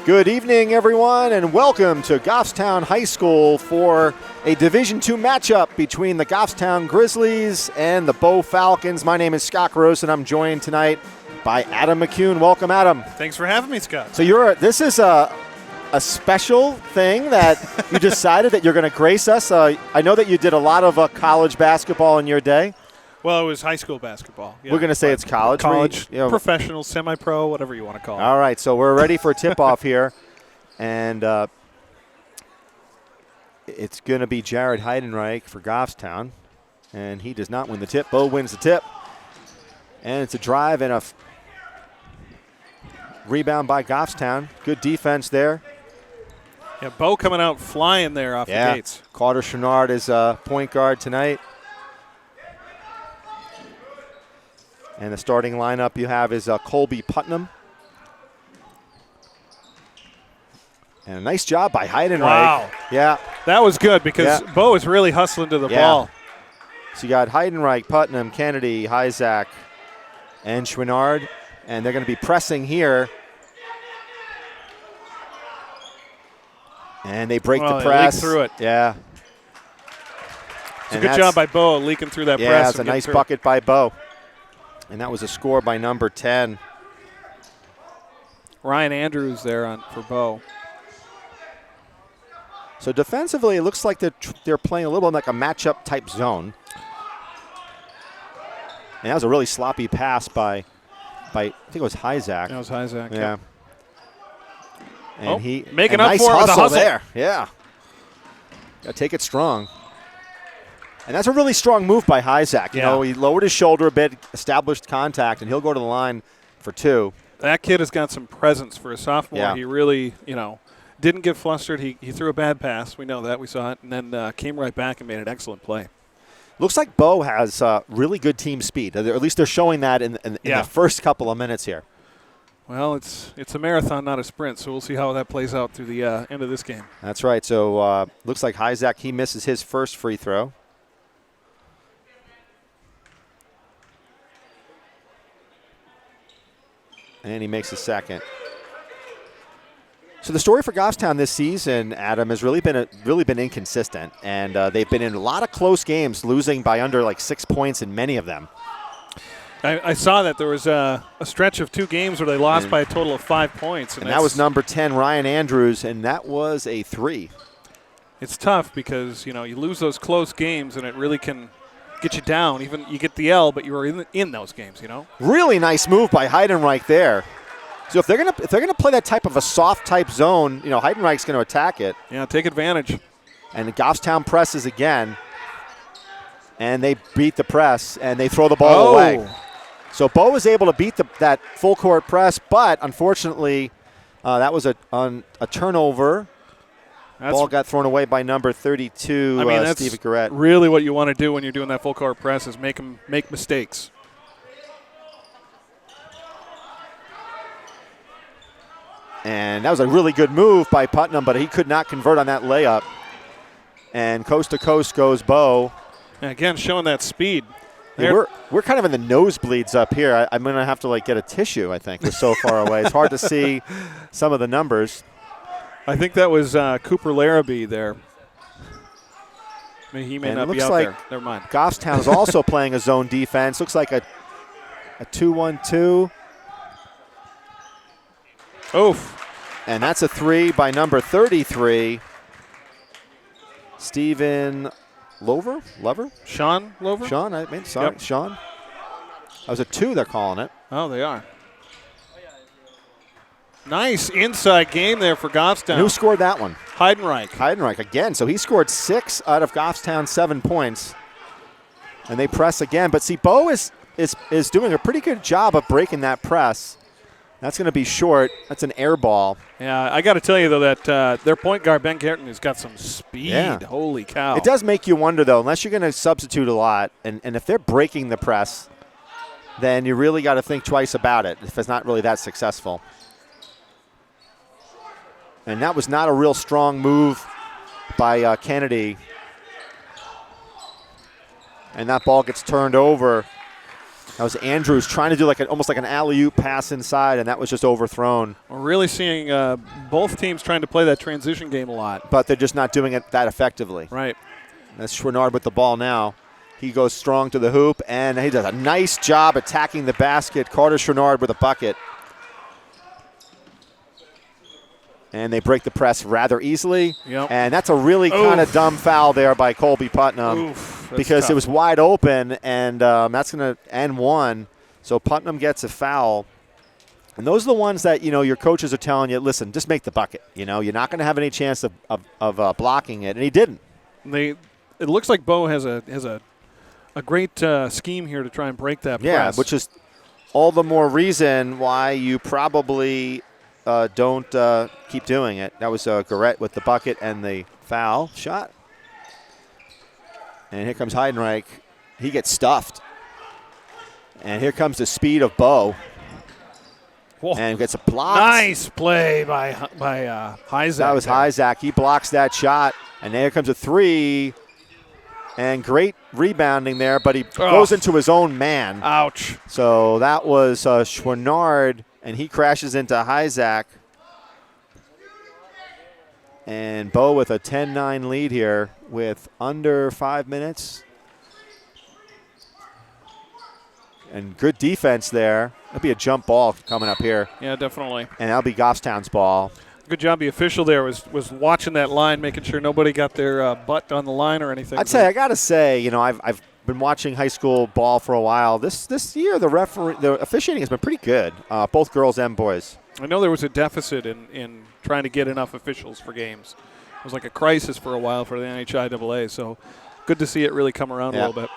Good evening, everyone, and welcome to Goffstown High School for a Division II matchup between the Goffstown Grizzlies and the Bow Falcons. My name is Scott Gross, and I'm joined tonight by Adam McCune. Welcome, Adam. Thanks for having me, Scott. So this is a special thing that you decided that you're going to grace us. I know that you did a lot of college basketball in your day. Well, it was high school basketball. Yeah. We're going to say it's college. College, professional, semi-pro, whatever you want to call it. All right, so we're ready for a tip-off here. And it's going to be Jared Heidenreich for Goffstown. And he does not win the tip. Bo wins the tip. And it's a drive and a rebound by Goffstown. Good defense there. Yeah, Bo coming out flying there off the gates. Carter Chenard is point guard tonight. And the starting lineup you have is Colby Putnam. And a nice job by Heidenreich. Wow. Yeah. That was good because Bo is really hustling to the ball. So you got Heidenreich, Putnam, Kennedy, Hyzak, and Chouinard. And they're going to be pressing here. And they break the press. They leak through it. Yeah. It's a good job by Bo leaking through that press. Yeah, it's a nice bucket by Bo. And that was a score by number 10. Ryan Andrews there for Bo. So defensively, it looks like they're playing a little bit like a matchup type zone. And that was a really sloppy pass by I think it was Hyzak. That was Hyzak. Yeah. And making up nice for it with the hustle there. Yeah. Got to take it strong. And that's a really strong move by Hyzak. You know, he lowered his shoulder a bit, established contact, and he'll go to the line for two. That kid has got some presence for a sophomore. Yeah. He really, didn't get flustered. He threw a bad pass. We know that. We saw it. And then came right back and made an excellent play. Looks like Bo has really good team speed. Or at least they're showing that in the first couple of minutes here. Well, it's a marathon, not a sprint, so we'll see how that plays out through the end of this game. That's right. So looks like Hyzak, he misses his first free throw. And he makes a second. So the story for Goffstown this season, Adam, has really been inconsistent, and they've been in a lot of close games, losing by under like 6 points in many of them. I saw that there was a stretch of 2 games where they lost by a total of 5 points, and that was number 10, Ryan Andrews, and that was a 3. It's tough because you lose those close games, and it really can get you down. Even you get the L, but you were in those games. Really nice move by Heidenreich there. So if they're gonna play that type of a soft type zone, Heidenreich's going to attack it. Yeah, take advantage. And Goffstown presses again, and they beat the press and they throw the ball away. So Bo was able to beat that full court press, but unfortunately, that was a turnover. Ball got thrown away by number 32, that's Steve Garrett. Really what you want to do when you're doing that full court press is make mistakes. And that was a really good move by Putnam, but he could not convert on that layup. And coast to coast goes Bo. And again, showing that speed. Yeah, we're kind of in the nosebleeds up here. I'm going to have to get a tissue, I think. We're so far away. It's hard to see some of the numbers. I think that was Cooper Larrabee there. He may not be out there. Never mind. Goffstown is also playing a zone defense. Looks like a 2-1-2. Oof. And that's a 3 by number 33, Stephen Lover? Sean Lover? Sorry, Sean. That was a 2, they're calling it. Oh, they are. Nice inside game there for Goffstown. And who scored that one? Heidenreich again. So he scored 6 out of Goffstown's 7 points. And they press again. But see, Bo is doing a pretty good job of breaking that press. That's going to be short. That's an air ball. Yeah, I got to tell you, though, that their point guard, Ben Garrett, has got some speed. Yeah. Holy cow. It does make you wonder, though, unless you're going to substitute a lot, and if they're breaking the press, then you really got to think twice about it if it's not really that successful. And that was not a real strong move by Kennedy. And that ball gets turned over. That was Andrews trying to do almost like an alley-oop pass inside, and that was just overthrown. We're really seeing both teams trying to play that transition game a lot. But they're just not doing it that effectively. Right. That's Chouinard with the ball now. He goes strong to the hoop, and he does a nice job attacking the basket. Carter Chouinard with a bucket. And they break the press rather easily. Yep. And that's a really kind of dumb foul there by Colby Putnam. Because tough. it was wide open, and that's going to end one. So Putnam gets a foul. And those are the ones that, your coaches are telling you, listen, just make the bucket. You're not going to have any chance of blocking it. And he didn't. It looks like Bo has a great scheme here to try and break that press. Yeah, which is all the more reason why you probably don't keep doing it. That was Garrett with the bucket and the foul shot. And here comes Heidenreich. He gets stuffed. And here comes the speed of Bo. Whoa. And gets a block. Nice play by Hyzak. That was Hyzak. He blocks that shot. And here comes a three. And great rebounding there, but he goes into his own man. Ouch. So that was Chouinard, and he crashes into Hyzak. And Bo with a 10-9 lead here with under 5 minutes. And good defense there. That'll be a jump ball coming up here. Yeah, definitely. And that'll be Goffstown's ball. Good job. The official there was watching that line, making sure nobody got their butt on the line or anything. I'd say, I got to say, I've been watching high school ball for a while. This year, the officiating has been pretty good, both girls and boys. I know there was a deficit in trying to get enough officials for games. It was like a crisis for a while for the NHIAA, so good to see it really come around a little bit.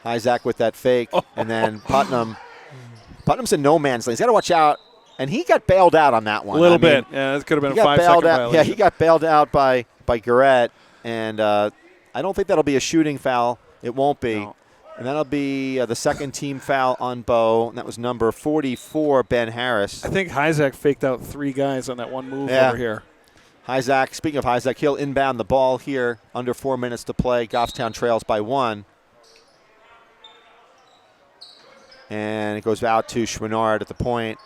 Hyzak with that fake, and then Putnam's in no man's lane. He's got to watch out, and he got bailed out on that one. A little bit. Yeah, that could have been a 5-second violation. Yeah, he got bailed out by Garrett, and I don't think that'll be a shooting foul. It won't be. No. And that'll be the second team foul on Bo, and that was number 44, Ben Harris. I think Hyzak faked out 3 guys on that one move over here. Hyzak, speaking of Hyzak, he'll inbound the ball here. Under 4 minutes to play. Goffstown trails by 1. And it goes out to Chouinard at the point.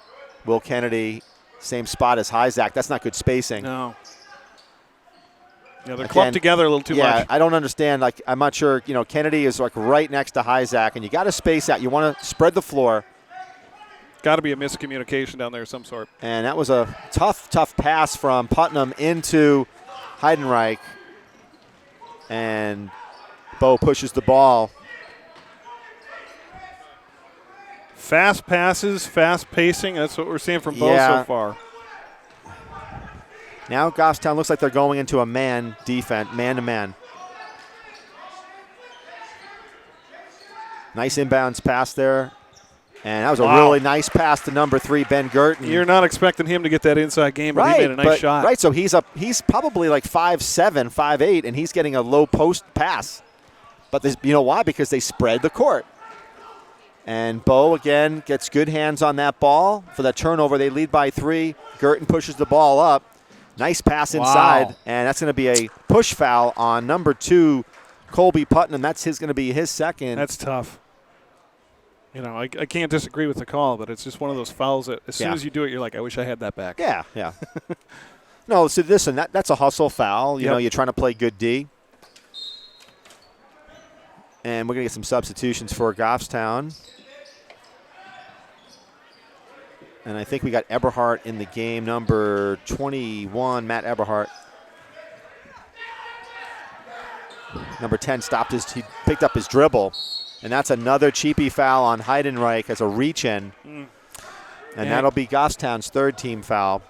Will Kennedy, same spot as Hyzak. That's not good spacing. No. Yeah, they're clumped together a little too much. Yeah, I don't understand. I'm not sure. Kennedy is right next to Hyzak, and you got to space out. You want to spread the floor. Got to be a miscommunication down there of some sort. And that was a tough pass from Putnam into Heidenreich. And Bo pushes the ball. Fast passes, fast pacing. That's what we're seeing from Bo so far. Now Goffstown looks like they're going into a man defense, man-to-man. Nice inbounds pass there. And that was a really nice pass to number 3, Ben Girton. You're not expecting him to get that inside game, but he made a nice shot. Right, so he's probably like 5'7", 5'8", and he's getting a low post pass. But you know why? Because they spread the court. And Bo, again, gets good hands on that ball. For that turnover, they lead by 3. Girton pushes the ball up. Nice pass inside, and that's going to be a push foul on number 2, Colby Putnam. That's going to be his second. That's tough. I can't disagree with the call, but it's just one of those fouls that as soon as you do it, you're like, I wish I had that back. Yeah. No, so listen, that's a hustle foul. You know, you're trying to play good D. And we're going to get some substitutions for Goffstown. And I think we got Eberhardt in the game, number 21, Matt Eberhardt. Number 10 he picked up his dribble. And that's another cheapy foul on Heidenreich as a reach-in. And that'll be Goffstown's third team foul.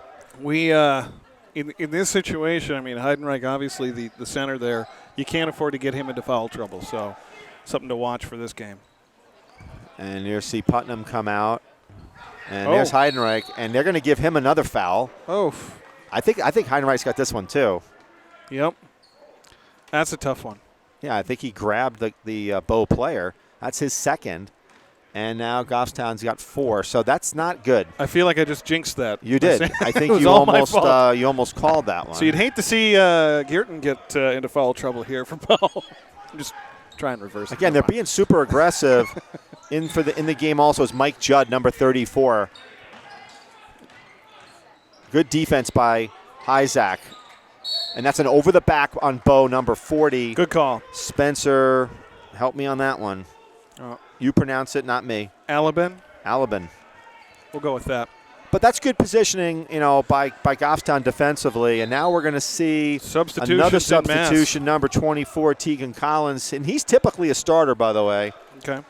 We, in this situation, Heidenreich, obviously the center there, you can't afford to get him into foul trouble. So something to watch for this game. And you see Putnam come out. And there's Heidenreich, and they're going to give him another foul. I think Heidenreich's got this one too. Yep. That's a tough one. Yeah, I think he grabbed the Bo player. That's his second. And now Goffstown's got 4, so that's not good. I feel like I just jinxed that. You did. I think you almost called that one. So you'd hate to see Girton get into foul trouble here for Bo. try and reverse it. Again, they're being super aggressive. in the game also is Mike Judd, number 34. Good defense by Isaac. And that's an over the back on Bo, number 40. Good call. Spencer, help me on that one. You pronounce it, not me. Alabin. We'll go with that. But that's good positioning, by Goffstown defensively. And now we're going to see another substitution, number 24, Tegan Collins. And he's typically a starter, by the way. Okay.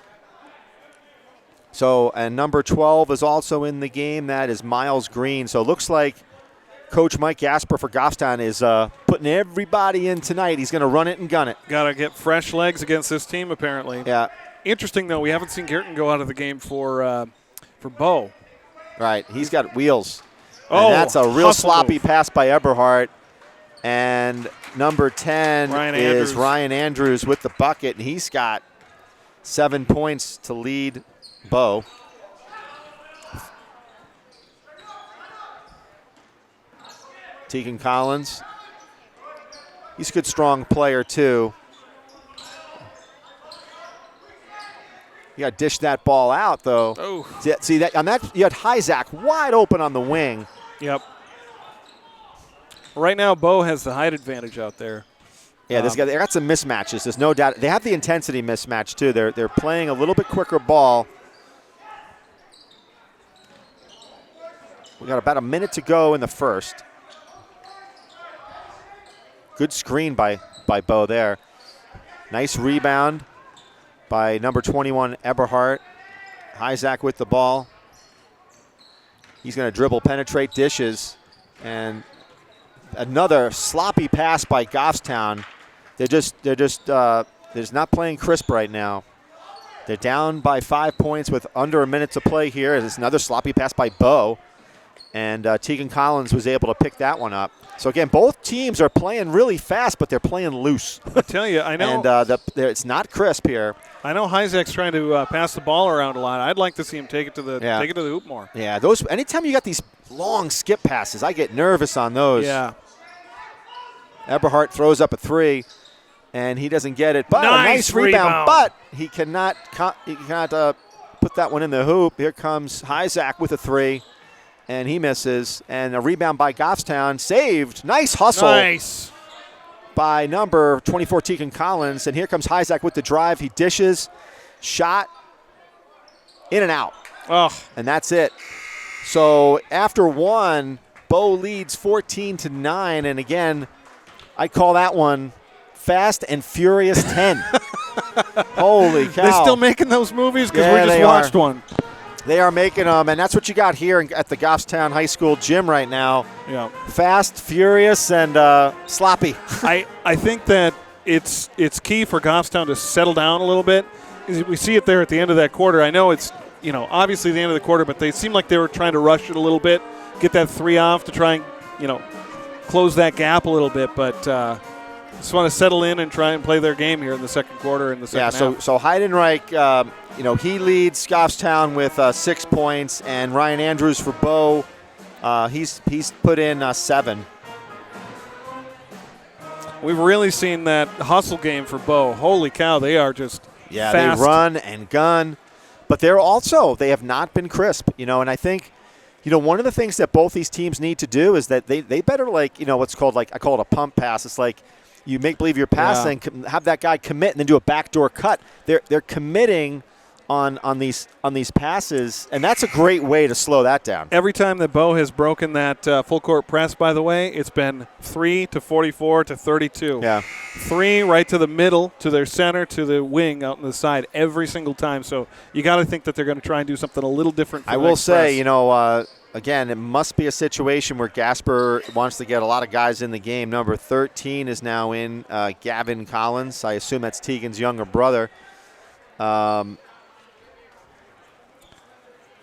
So, and number 12 is also in the game. That is Miles Green. So it looks like Coach Mike Gasper for Goffstown is putting everybody in tonight. He's going to run it and gun it. Got to get fresh legs against this team, apparently. Yeah. Interesting, though, we haven't seen Girton go out of the game for Bo. Right. He's got wheels. And that's a real sloppy pass by Eberhardt. And number 10 is Ryan Andrews with the bucket, and he's got 7 points to lead Bo. Tegan Collins. He's a good, strong player, too. You got to dish that ball out, though. Oh. See that on that? You had Hyzak wide open on the wing. Yep. Right now, Bo has the height advantage out there. Yeah, they got some mismatches. There's no doubt. They have the intensity mismatch too. They're playing a little bit quicker ball. We got about a minute to go in the first. Good screen by Bo there. Nice rebound by number 21, Eberhardt. Hyzak with the ball. He's going to dribble, penetrate, dishes, and another sloppy pass by Goffstown. They're just not playing crisp right now. They're down by 5 points with under a minute to play here. There's another sloppy pass by Bo, and Tegan Collins was able to pick that one up. So, again, both teams are playing really fast, but they're playing loose. I tell you, I know. And it's not crisp here. I know Hyzak's trying to pass the ball around a lot. I'd like to see him take it to the hoop more. Yeah, anytime you got these long skip passes, I get nervous on those. Yeah. Eberhardt throws up a three, and he doesn't get it. But nice a nice rebound, but he cannot put that one in the hoop. Here comes Hyzak with a three, and he misses. And a rebound by Goffstown, saved. Nice hustle. Nice. By number 24, Tegan Collins. And here comes Hyzak with the drive. He dishes, shot, in and out. Oh. And that's it. So after one, Bo leads 14-9. And again, I call that one Fast and Furious 10. Holy cow. They're still making those movies because we just watched one. They are making them, and that's what you got here at the Goffstown High School gym right now. Yeah. Fast, furious, and sloppy. I think that it's key for Goffstown to settle down a little bit. We see it there at the end of that quarter. I know it's obviously the end of the quarter, but they seem like they were trying to rush it a little bit, get that three off to try and close that gap a little bit. But just want to settle in and try and play their game here in the second quarter and the second half. So Heidenreich. He leads Goffstown with 6 points, and Ryan Andrews for Bo, he's put in 7. We've really seen that hustle game for Bo. Holy cow, they are just fast. They run and gun, but they have not been crisp, and I think, one of the things that both these teams need to do is that they better, what's called, I call it a pump pass. It's like you make believe you're passing, have that guy commit, and then do a backdoor cut. They're committing on these passes, and that's a great way to slow that down. Every time that Bo has broken that full court press, by the way, it's been 3 to 44 to 32. Yeah. 3 right to the middle, to their center, to the wing out on the side every single time. So you got to think that they're going to try and do something a little different. I will say, again, it must be a situation where Gasper wants to get a lot of guys in the game. Number 13 is now in, Gavin Collins. I assume that's Tegan's younger brother.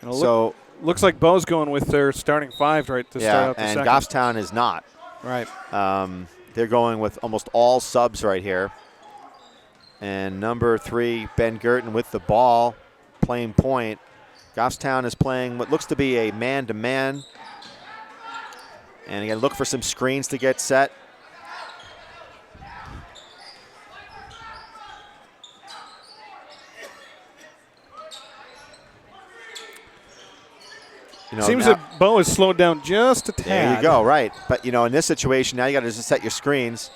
Looks like Bo's going with their starting 5 right to start out the second. And Goffstown is not. Right. They're going with almost all subs right here. And number 3, Ben Girton with the ball, playing point. Goffstown is playing what looks to be a man-to-man. And again, look for some screens to get set. Seems now, that Bo has slowed down just a tad. there you go, right. But, in this situation, now you got to just set your screens.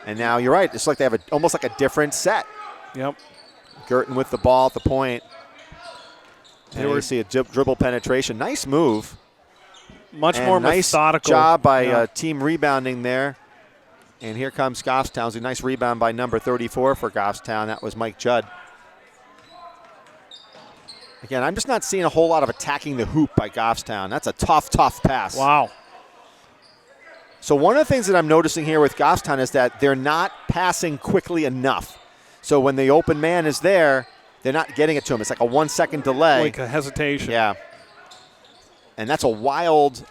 And now you're right. It's like they have almost like a different set. Yep. Girton with the ball at the point. They And you see a dribble penetration. Nice move. Much more nice methodical. Job by team rebounding there. And here comes Goffstown. A nice rebound by number 34 for Goffstown. That was Mike Judd. Again, I'm just not seeing a whole lot of attacking the hoop by Goffstown. That's a tough pass. Wow. So one of the things that I'm noticing here with Goffstown is that they're not passing quickly enough. So when the open man is there, they're not getting it to him. It's like a 1 second delay. Like a hesitation. Yeah. And that's a wild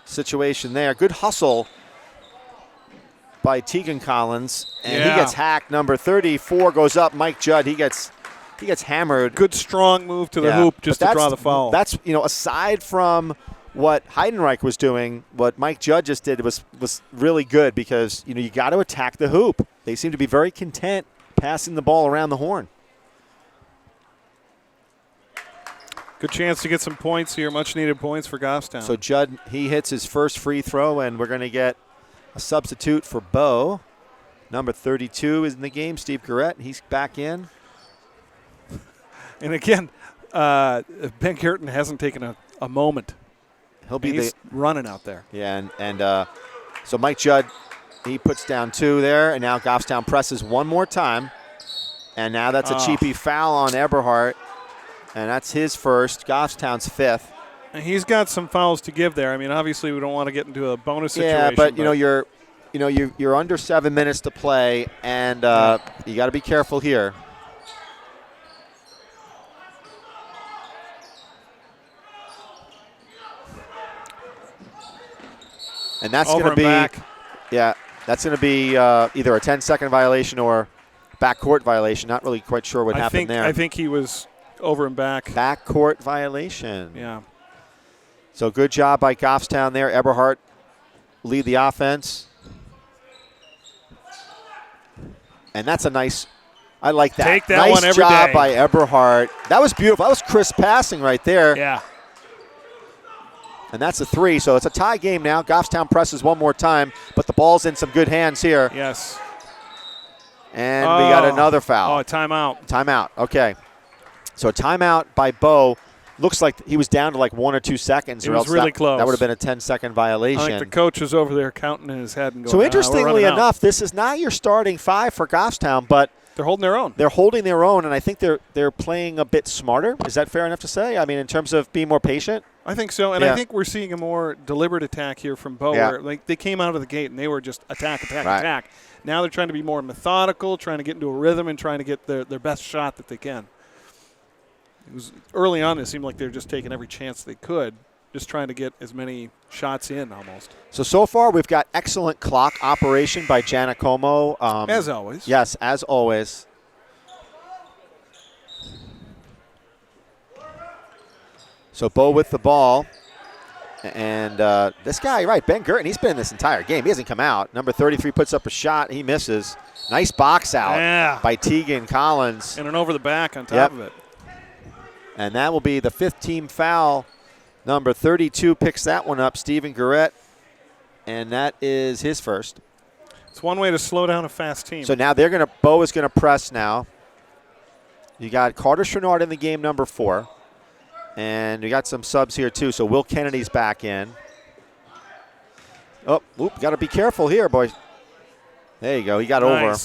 situation there. Good hustle by Tegan Collins. And he gets hacked. Number 34 goes up. Mike Judd, he gets hammered. Good strong move to the hoop just to draw the foul. That's, aside from what Heidenreich was doing, what Mike Judd just did was really good because, you got to attack the hoop. They seem to be very content passing the ball around the horn. Good chance to get some points here, much-needed points for Goffstown. So Judd, he hits his first free throw, and we're going to get a substitute for Bo. Number 32 is in the game, Steve Garrett. He's back in. And again, Ben Girton hasn't taken a moment. He's running out there. Yeah, and so Mike Judd, he puts down 2 there, and now Goffstown presses one more time. And now that's a cheapy foul on Eberhardt, and that's his first, Goffstown's 5th. And he's got some fouls to give there. I mean, obviously we don't want to get into a bonus situation. Yeah, but you're under 7 minutes to play, and you got to be careful here. And that's going to be, that's going to be either a 10-second violation or backcourt violation. Not really quite sure what happened there. I think he was over and back. Backcourt violation. Yeah. So good job by Goffstown there. Eberhardt lead the offense. And that's a nice, I like that. Take that nice one every job day. by Eberhardt. That was beautiful. That was crisp passing right there. Yeah. And that's a 3, so it's a tie game now. Goffstown presses one more time, but the ball's in some good hands here. Yes. And we got another foul. Oh, timeout. Timeout, okay. So a timeout by Bo. Looks like he was down to like 1 or 2 seconds. It was really close. That would have been a 10-second violation. I think the coach is over there counting in his head and going, so interestingly we're enough, this is not your starting 5 for Goffstown, but they're holding their own. They're holding their own, and I think they're playing a bit smarter. Is that fair enough to say? I mean, in terms of being more patient? I think so, and I think we're seeing a more deliberate attack here from Bo. Yeah. Where, like, they came out of the gate and they were just attack. Now they're trying to be more methodical, trying to get into a rhythm and trying to get their best shot that they can. It was early on. It seemed like they were just taking every chance they could, just trying to get as many shots in almost. So far we've got excellent clock operation by Giannacomo. As always. Yes, as always. So Bo with the ball. And this guy, right, Ben Girton, he's been in this entire game. He hasn't come out. Number 33 puts up a shot. He misses. Nice box out by Tegan Collins. And an over the back on top of it. And that will be the 5th team foul. Number 32 picks that one up, Stephen Garrett. And that is his first. It's one way to slow down a fast team. So now Bo is going to press now. You got Carter Chouinard in the game, number 4. And we got some subs here, too. So Will Kennedy's back in. Oh, got to be careful here, boys. There you go. He got over.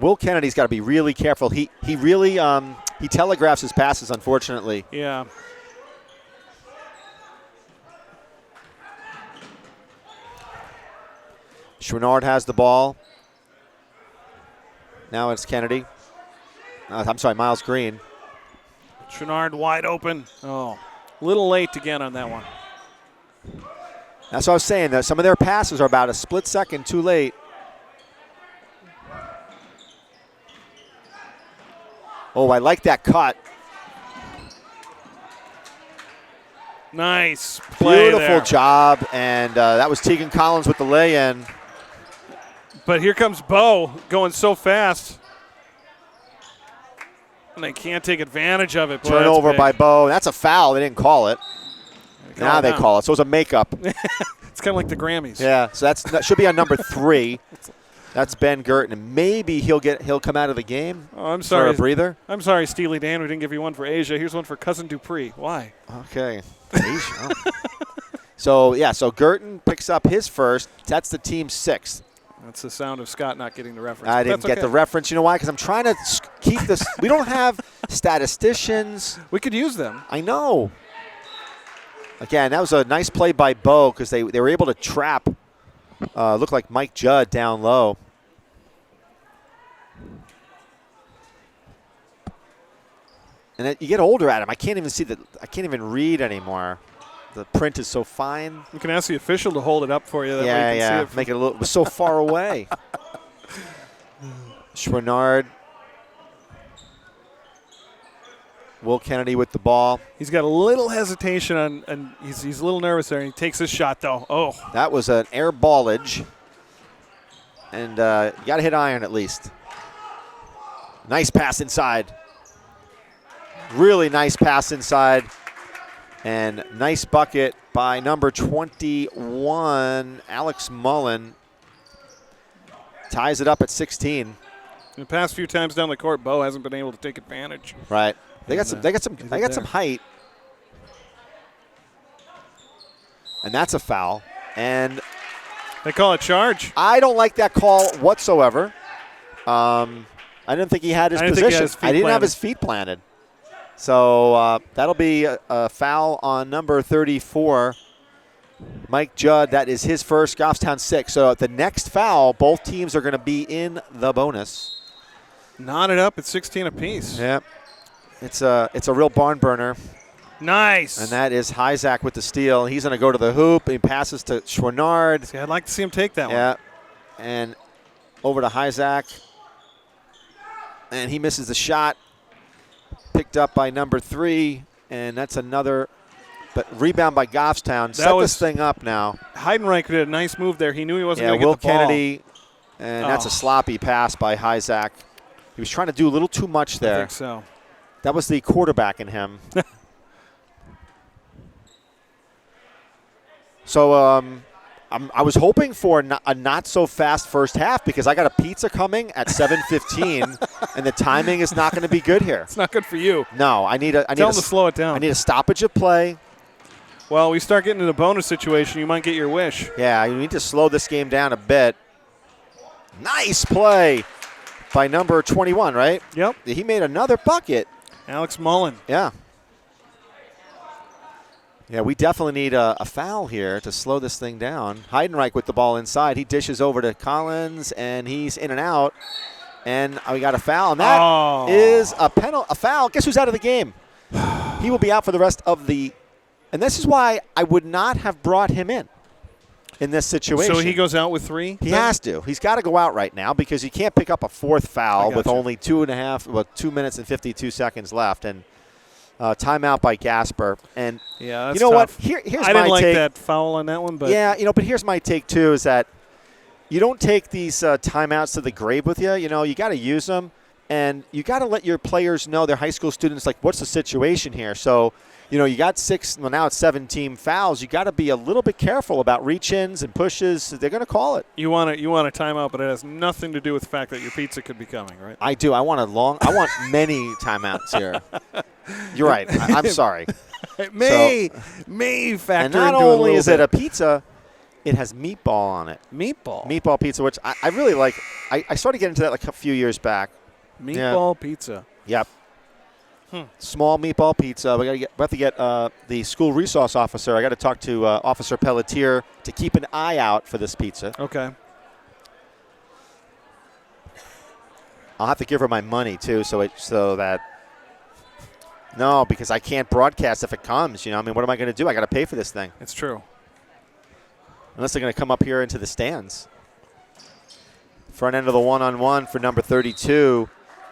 Will Kennedy's got to be really careful. He really he telegraphs his passes, unfortunately. Yeah. Chouinard has the ball. Now it's Kennedy. I'm sorry, Miles Green. Chouinard wide open. Oh, a little late again on that one. That's what I was saying. That some of their passes are about a split second too late. Oh, I like that cut. Nice play Beautiful there. job, and that was Tegan Collins with the lay-in. But here comes Bo going so fast. And they can't take advantage of it. Boy, Turnover by Bo. That's a foul. They didn't call it. Now they call it. So it was a makeup. It's kind of like the Grammys. Yeah, so that should be on number 3. That's Ben Girton, and maybe he'll come out of the game. Oh, I'm sorry. For a breather. I'm sorry, Steely Dan. We didn't give you one for Asia. Here's one for Cousin Dupree. Why? Okay. Asia. So Girton picks up his first. That's the team's 6th. That's the sound of Scott not getting the reference. I didn't get the reference. You know why? Because I'm trying to keep this. We don't have statisticians. We could use them. I know. Again, that was a nice play by Bo because they were able to trap. Looked like Mike Judd down low. And you get older at him. I can't even see I can't even read anymore. The print is so fine. You can ask the official to hold it up for you. That way you can see it. Make it it was so far away. Chouinard. Will Kennedy with the ball. He's got a little hesitation and he's a little nervous there. And he takes his shot though. Oh, that was an air ballage, and you got to hit iron at least. Nice pass inside. Really nice pass inside, and nice bucket by number 21, Alex Mullen. Ties it up at 16. The past few times down the court, Bo hasn't been able to take advantage. Right. They got some height. And that's a foul. And they call it charge. I don't like that call whatsoever. I didn't think he had his position. I didn't have his feet planted. So that'll be a foul on number 34, Mike Judd. That is his first, Goffstown 6. So the next foul, both teams are going to be in the bonus. Knotted up at 16 apiece. Yeah. It's a real barn burner. Nice. And that is Hyzak with the steal. He's going to go to the hoop. He passes to Chouinard. See, I'd like to see him take that one. Yeah. And over to Hyzak. And he misses the shot. Picked up by number 3. And that's another rebound by Goffstown. Set this thing up now. Heidenreich did a nice move there. He knew he wasn't going to Will get the ball. Kennedy. And that's a sloppy pass by Hyzak. He was trying to do a little too much there. I think so. That was the quarterback in him. So I was hoping for a not-so-fast first half because I got a pizza coming at 7:15, and the timing is not going to be good here. It's not good for you. No, I need Tell them to slow it down. I need a stoppage of play. Well, we start getting into the bonus situation, you might get your wish. Yeah, you need to slow this game down a bit. Nice play by number 21, right? Yep. He made another bucket. Alex Mullen. Yeah. Yeah, we definitely need a foul here to slow this thing down. Heidenreich with the ball inside. He dishes over to Collins, and he's in and out. And we got a foul, and that is a foul. Guess who's out of the game? He will be out for the rest of the – and this is why I would not have brought him in this situation. So he goes out with 3? He has to. He's got to go out right now because you can't pick up a 4th foul with only 2 minutes and 52 seconds left. And timeout by Gasper. And yeah, that's you know tough. what? Here's my take. I didn't like that foul on that one. But yeah, but here's my take, too, is that you don't take these timeouts to the grave with you. You got to use them. And you got to let your players know, their high school students, like, what's the situation here? So, you got 6, well, now it's 7 team fouls. You got to be a little bit careful about reach-ins and pushes. They're going to call it. You want a timeout, but it has nothing to do with the fact that your pizza could be coming, right? I do. I want many timeouts here. You're right. I'm sorry. It may factor and not into only is it a pizza, it has meatball on it. Meatball pizza, which I really like. I started getting into that like a few years back. Meatball pizza. Yep. Small meatball pizza. We have to get the school resource officer. I got to talk to Officer Pelletier to keep an eye out for this pizza. Okay. I'll have to give her my money too, because I can't broadcast if it comes. What am I going to do? I got to pay for this thing. It's true. Unless they're going to come up here into the stands. Front end of the one-on-one for number 32.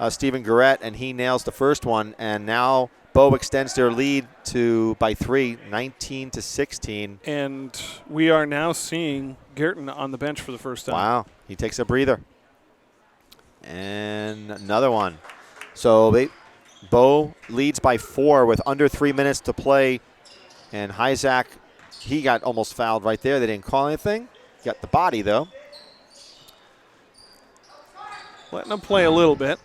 Stephen Garrett, and he nails the first one. And now Bo extends their lead by 3, 19-16. And we are now seeing Girton on the bench for the first time. Wow. He takes a breather. And another one. So Bo leads by 4 with under 3 minutes to play. And Hyzak, he got almost fouled right there. They didn't call anything. Got the body, though. Letting them play a little bit.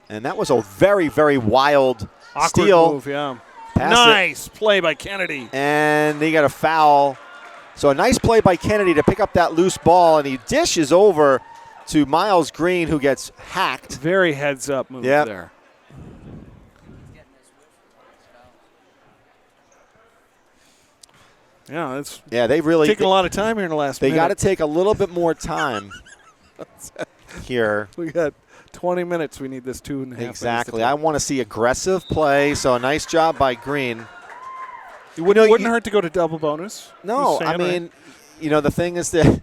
And that was a very, very wild Awkward steal. move, yeah. Pass Nice play by Kennedy. And they got a foul. So a nice play by Kennedy to pick up that loose ball, and he dishes over to Miles Green, who gets hacked. Very heads-up move there. Yeah, they really taking a lot of time here in the last minute. They got to take a little bit more time here. We got 20 minutes. We need this 2.5 Exactly. I want to see aggressive play. So a nice job by Green. It wouldn't hurt to go to double bonus. No, I mean, the thing is that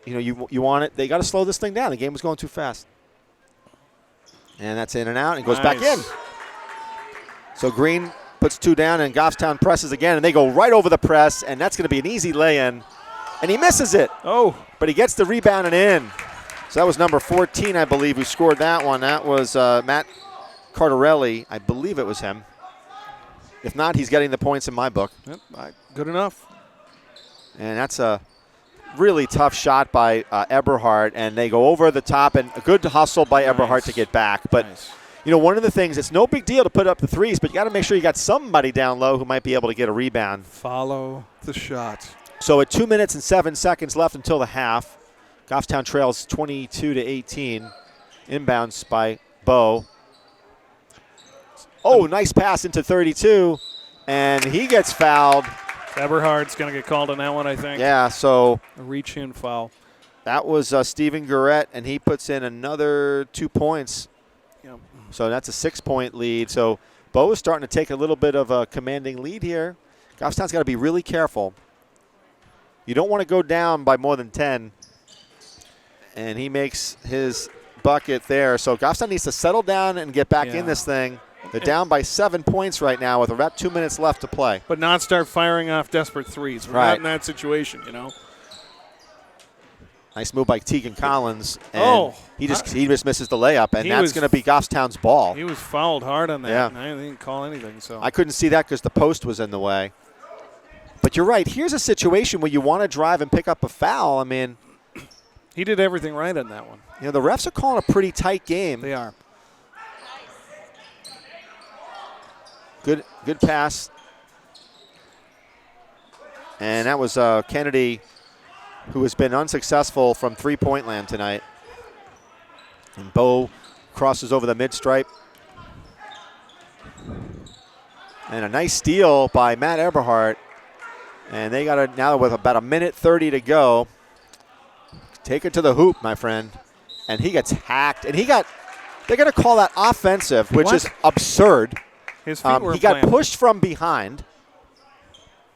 you want it. They got to slow this thing down. The game was going too fast. And that's in and out and goes back in. So Green puts 2 down, and Goffstown presses again, and they go right over the press, and that's going to be an easy lay-in. And he misses it. Oh. But he gets the rebound and in. So that was number 14, I believe, who scored that one. That was Matt Cardarelli. I believe it was him. If not, he's getting the points in my book. Yep, good enough. And that's a really tough shot by Eberhardt, and they go over the top, and a good hustle by Eberhardt to get back. But one of the things, it's no big deal to put up the threes, but you got to make sure you got somebody down low who might be able to get a rebound. Follow the shot. So at 2 minutes and 7 seconds left until the half, Goffstown trails 22-18. Inbounds by Bo. Oh, nice pass into 32, and he gets fouled. Eberhardt's going to get called on that one, I think. Yeah, so a reach-in foul. That was Steven Garrett, and he puts in another 2 points. Yep. So that's a 6-point lead. So Bo is starting to take a little bit of a commanding lead here. Goffstown's got to be really careful. You don't want to go down by more than 10. And he makes his bucket there. So Goffstown needs to settle down and get back in this thing. They're down by 7 points right now with about 2 minutes left to play. But not start firing off desperate threes. We're not in that situation, Nice move by Tegan Collins. And he just misses the layup, and that's going to be Goffstown's ball. He was fouled hard on that. Yeah. And I didn't call anything. So I couldn't see that because the post was in the way. But you're right. Here's a situation where you want to drive and pick up a foul. I mean, he did everything right on that one. The refs are calling a pretty tight game. They are. Good pass. And that was Kennedy, who has been unsuccessful from three-point land tonight. And Bo crosses over the mid-stripe. And a nice steal by Matt Eberhardt. And they got it now with about 1:30 to go. Take it to the hoop, my friend. And he gets hacked. And they're going to call that offensive, which is absurd. His feet were he got pushed from behind.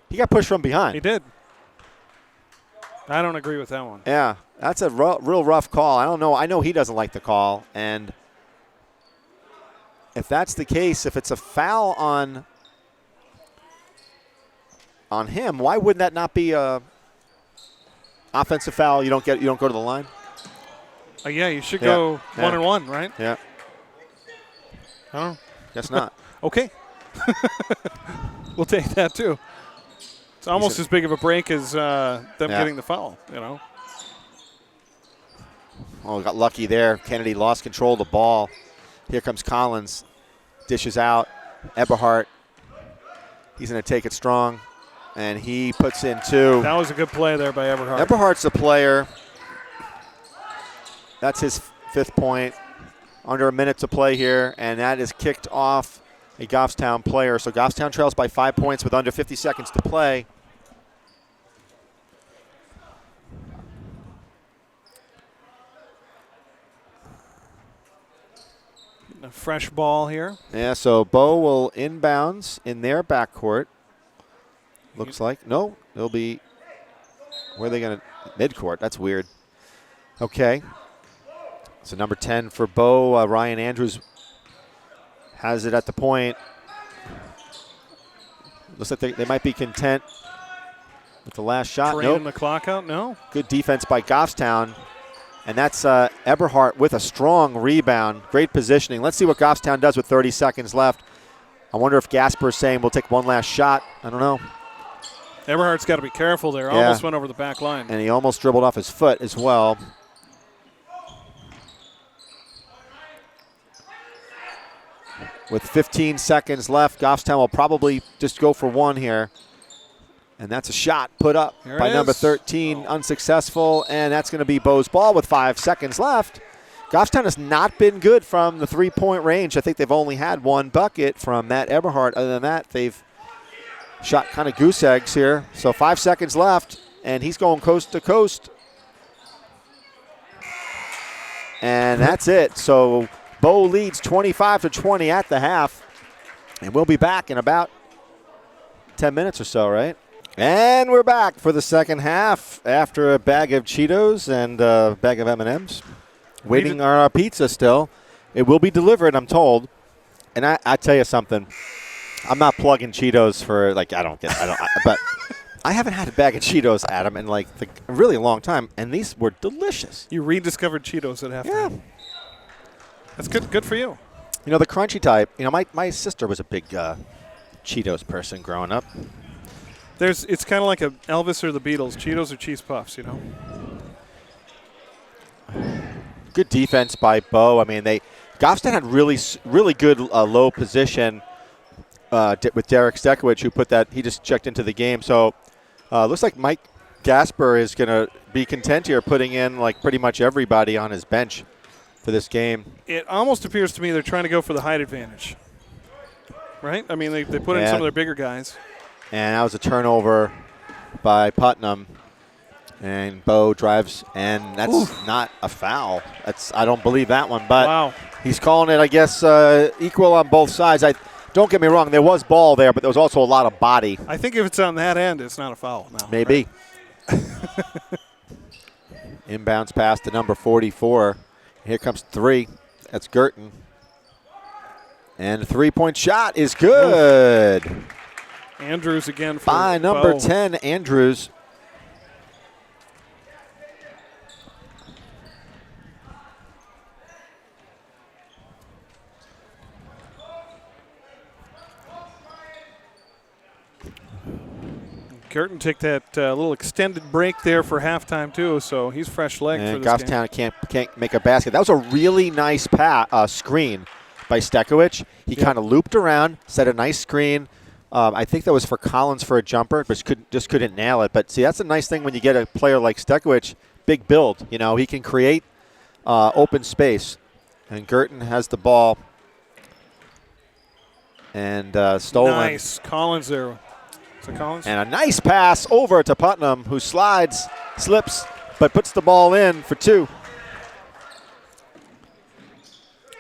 He did. I don't agree with that one. Yeah, that's a real rough call. I don't know. I know he doesn't like the call. And if that's the case, if it's a foul on him, why wouldn't that not be a offensive foul? You don't go to the line? Yeah, you should go 1-and-1, right? Yeah. Oh, guess not. Okay. We'll take that too. It's almost as big of a break as them getting the foul, Oh, got lucky there. Kennedy lost control of the ball. Here comes Collins. Dishes out. Eberhardt. He's going to take it strong. And he puts in 2. That was a good play there by Eberhardt. Eberhardt's a player. That's his 5th point. Under a minute to play here. And that is kicked off a Goffstown player. So Goffstown trails by 5 points with under 50 seconds to play. A fresh ball here. Yeah, so Bo will inbounds in their backcourt. Looks like. No, it'll be, where are they going to, midcourt. That's weird. Okay. So number 10 for Bo, Ryan Andrews has it at the point. Looks like they might be content with the last shot. Draining the clock out, no. Good defense by Goffstown. And that's Eberhardt with a strong rebound. Great positioning. Let's see what Goffstown does with 30 seconds left. I wonder if Gasper's saying we'll take one last shot. I don't know. Eberhardt's got to be careful there. Yeah. Almost went over the back line. And he almost dribbled off his foot as well. With 15 seconds left, Goffstown will probably just go for one here. And that's a shot put up Here by it number is. 13, unsuccessful. And that's going to be Bo's ball with 5 seconds left. Goffstown has not been good from the three-point range. I think they've only had one bucket from Matt Eberhardt. Other than that, they've shot kind of goose eggs here. So 5 seconds left, and he's going coast to coast. And that's it. So Bo leads 25-20 at the half. And we'll be back in about 10 minutes or so, right? And we're back for the second half after a bag of Cheetos and a bag of M&Ms. Waiting on our pizza still. It will be delivered, I'm told. And I tell you something. I'm not plugging Cheetos for, like, but I haven't had a bag of Cheetos, Adam, in, like, a really long time. And these were delicious. You rediscovered Cheetos at halftime. Yeah. That's good. Good for you. You know, the crunchy type. You know, my sister was a big Cheetos person growing up. It's kind of like a Elvis or the Beatles. Cheetos or cheese puffs, you know. Good defense by Bo. I mean, Goffstown had really good low position with Derek Stekowicz, who put that. He just checked into the game. So looks like Mike Gasper is going to be content here, putting in like pretty much everybody on his bench for this game. It almost appears to me they're trying to go for the height advantage, right? I mean, they put in some of their bigger guys. And that was a turnover by Putnam. And Bo drives, and that's not a foul. I don't believe that one, but wow. He's calling it, I guess, equal on both sides. Don't get me wrong, there was ball there, but there was also a lot of body. I think if it's on that end, it's not a foul now. Maybe. Right? Inbounds pass to number 44. Here comes 3. That's Girton. And the three-point shot is good. Oof. Andrews again for by number Bo. 10, Andrews. Girton took that little extended break there for halftime too, so he's fresh legged for And this game. Goffstown can't make a basket. That was a really nice screen by Stekowicz. He kind of looped around, set a nice screen. I think that was for Collins for a jumper, but just couldn't nail it. But see, that's a nice thing when you get a player like Stekowicz, big build. You know, he can create open space. And Girton has the ball. And stolen. Nice. Collins there. Is it Collins? And a nice pass over to Putnam, who slips, but puts the ball in for 2.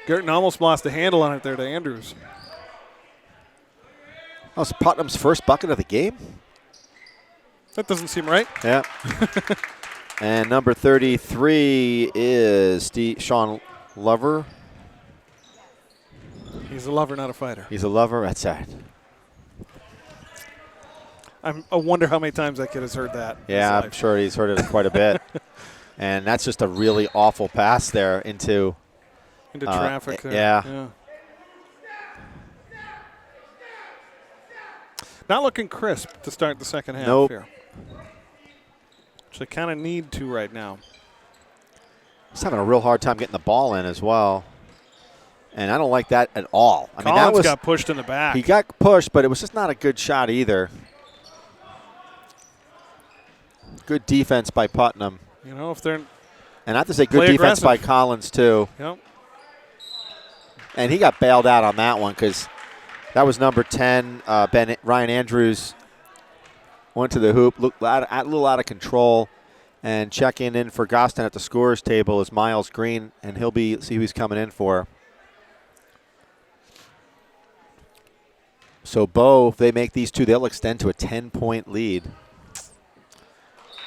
Girton almost lost the handle on it there to Andrews. That was Putnam's first bucket of the game. That doesn't seem right. Yeah. And number 33 is Sean Lover. He's a lover, not a fighter. He's a lover. That's right. I wonder how many times that kid has heard that. Yeah, I'm sure he's heard it quite a bit. And that's just a really awful pass there into traffic there. Yeah. Not looking crisp to start the second half Nope. here. Which they kind of need to right now. He's having a real hard time getting the ball in as well. And I don't like that at all. I mean, Collins got pushed in the back. He got pushed, but it was just not a good shot either. Good defense by Putnam. You know, if they're And I have to say good Play defense aggressive. by Collins, too. Yep. And he got bailed out on that one because that was number 10. Ryan Andrews went to the hoop, looked a little out of control. And checking in for Goffstown at the scorer's table is Miles Green, and he'll see who he's coming in for. So Bo, if they make these 2, they'll extend to a 10-point lead.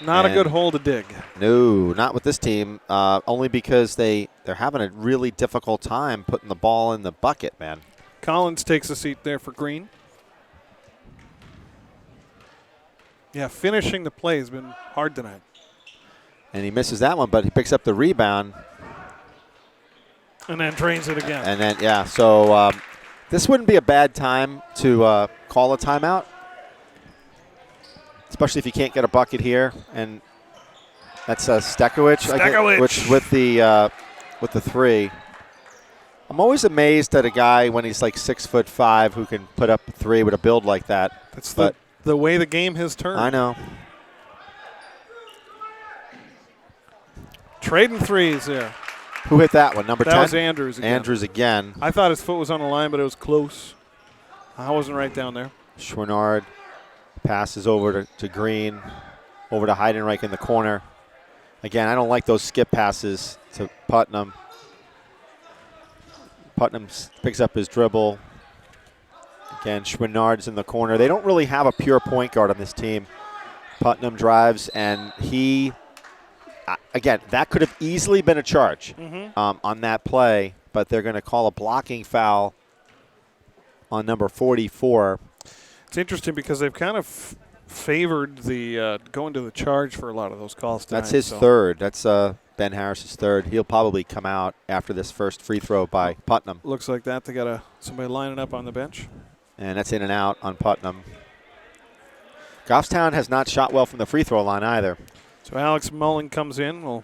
Not a good hole to dig. No, not with this team. Only because they're having a really difficult time putting the ball in the bucket, man. Collins takes a seat there for Green. Yeah, finishing the play has been hard tonight. And he misses that one, but he picks up the rebound. And then drains it again. And then, yeah, so this wouldn't be a bad time to call a timeout, especially if you can't get a bucket here. And that's Stekowicz, which with the three. I'm always amazed at a guy when he's like 6'5" who can put up a three with a build like that. That's the way the game has turned. I know. Trading threes there. Who hit that one? Number 10? That was Andrews again. Andrews again. I thought his foot was on the line, but it was close. I wasn't right down there. Chouinard passes over to Green, over to Heidenreich in the corner. Again, I don't like those skip passes to Putnam. Putnam picks up his dribble. Again, Chouinard's in the corner. They don't really have a pure point guard on this team. Putnam drives, and he, again, that could have easily been a charge on that play, but they're going to call a blocking foul on number 44. It's interesting because they've kind of favored the going to the charge for a lot of those calls tonight. That's his third. That's Ben Harris's third. He'll probably come out after this first free throw by Putnam. Looks like that. They got somebody lining up on the bench. And that's in and out on Putnam. Goffstown has not shot well from the free throw line either. So Alex Mullen comes in.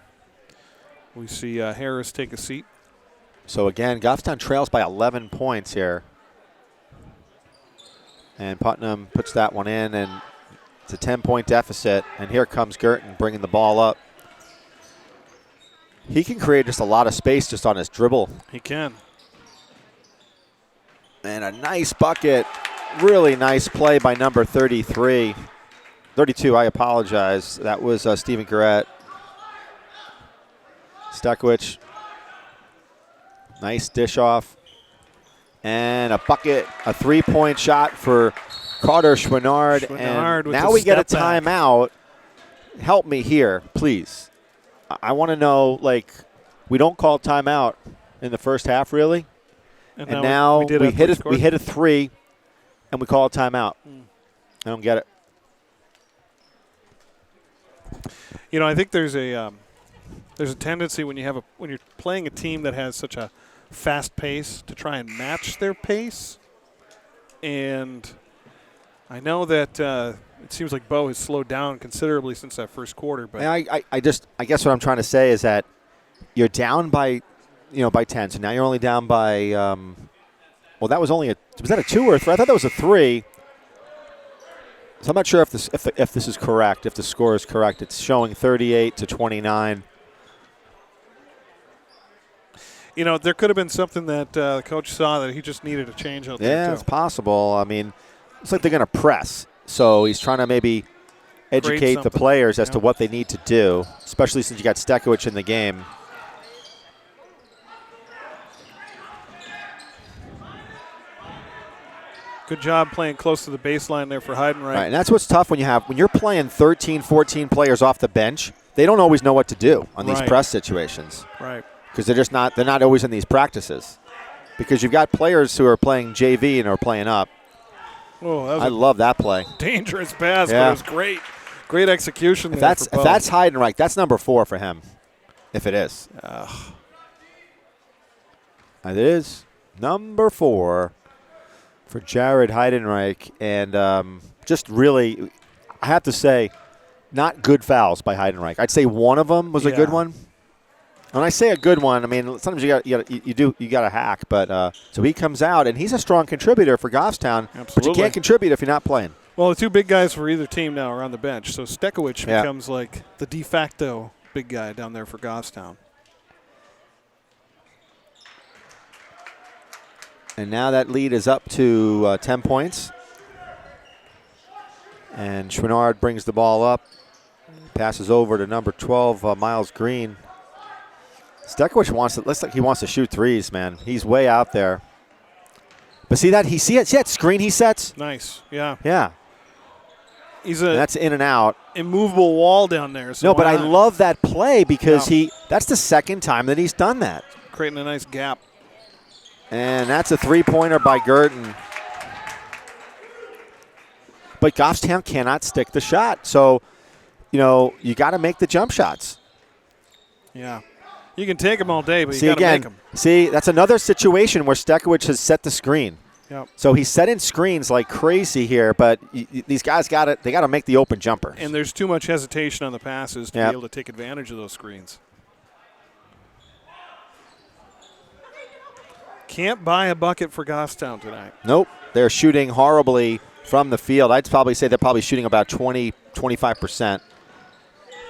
We see Harris take a seat. So again, Goffstown trails by 11 points here. And Putnam puts that one in, and it's a 10-point deficit. And here comes Girton bringing the ball up. He can create just a lot of space just on his dribble. He can. And a nice bucket. Really nice play by number 32, I apologize. That was Stephen Garrett. Stekowicz. Nice dish off. And a bucket, a three-point shot for Carter Chouinard. And now we get a timeout. Help me here, please. I want to know, we don't call timeout in the first half, really? And now we hit a three, and we call a timeout. I don't get it. I think there's a tendency when you're playing a team that has such a fast pace to try and match their pace. And I know that it seems like Bo has slowed down considerably since that first quarter. But I guess what I'm trying to say is that you're down by 10. So now you're only down by that was that a 2 or a 3? I thought that was a 3. So I'm not sure if this is correct, if the score is correct. It's showing 38-29. There could have been something that the coach saw that he just needed to change out there. Yeah, it's possible. I mean, it's like they're going to press. So he's trying to maybe educate the players as to what they need to do, especially since you got Stekowicz in the game. Good job playing close to the baseline there for Heidenreich. Right, and that's what's tough when you're playing 13, 14 players off the bench. They don't always know what to do on these press situations. Right. Because they're not always in these practices. Because you've got players who are playing JV and are playing up. Oh, I love that play. Dangerous pass, but it was great. Great execution. If that's Heidenreich, that's number 4 for him. If it is. It is number 4 for Jared Heidenreich. And just really, I have to say, not good fouls by Heidenreich. I'd say one of them was a good one. When I say a good one, I mean sometimes you got to hack. But so he comes out and he's a strong contributor for Goffstown. Absolutely. But you can't contribute if you're not playing. Well, the two big guys for either team now are on the bench. So Stekowicz becomes like the de facto big guy down there for Goffstown. And now that lead is up to 10 points. And Chouinard brings the ball up, passes over to number 12, Miles Green. Stekowicz looks like he wants to shoot threes, man. He's way out there. But see that screen he sets? Nice, yeah. Yeah. That's in and out. Immovable wall down there. So no, but I love that play because that's the second time that he's done that. Creating a nice gap. And that's a three-pointer by Girton. But Goffstown cannot stick the shot. So, you got to make the jump shots. Yeah. You can take them all day, but See, you got to make again, them. see, that's another situation where Stekowicz has set the screen. Yep. So he's setting screens like crazy here, but these guys they got to make the open jumpers. And there's too much hesitation on the passes to be able to take advantage of those screens. Can't buy a bucket for Goffstown tonight. Nope. They're shooting horribly from the field. I'd probably say they're probably shooting about 20, 25%.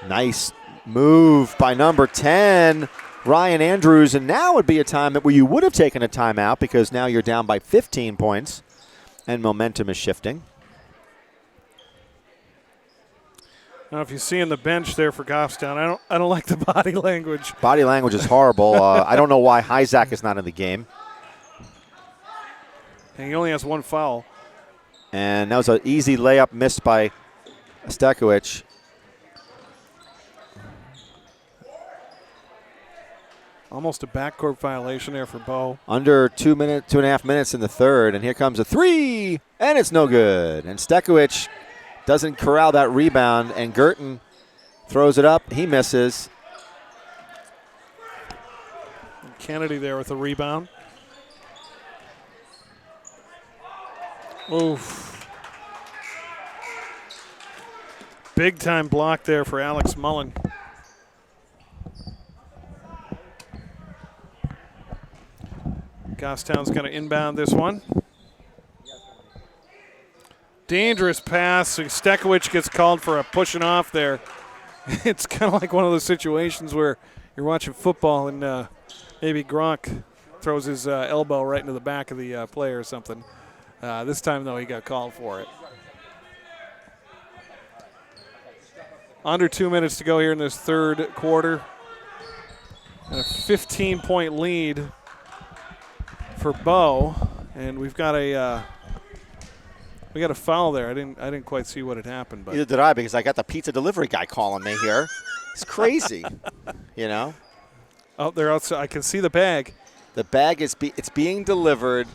Nice move by number 10, Ryan Andrews. And now would be a time where you would have taken a timeout because now you're down by 15 points and momentum is shifting. Now, if you see in the bench there for Goffstown, I don't like the body language. Body language is horrible. I don't know why Hyzak is not in the game. And he only has one foul. And that was an easy layup missed by Stekowicz. Almost a backcourt violation there for Bo. Under 2.5 minutes in the third, and here comes a three, and it's no good. And Stekowicz doesn't corral that rebound, and Girton throws it up. He misses. Kennedy there with the rebound. Oof. Big time block there for Alex Mullen. Goffstown's going to inbound this one. Dangerous pass. Stekowicz gets called for a pushing off there. It's kind of like one of those situations where you're watching football and maybe Gronk throws his elbow right into the back of the player or something. This time, though, he got called for it. Under 2 minutes to go here in this third quarter. And a 15-point lead for Bo. And we've got a foul there. I didn't quite see what had happened. But Neither did I, because I got the pizza delivery guy calling me here. It's crazy, you know. Oh, they're outside. I can see the bag. The bag is it's being delivered,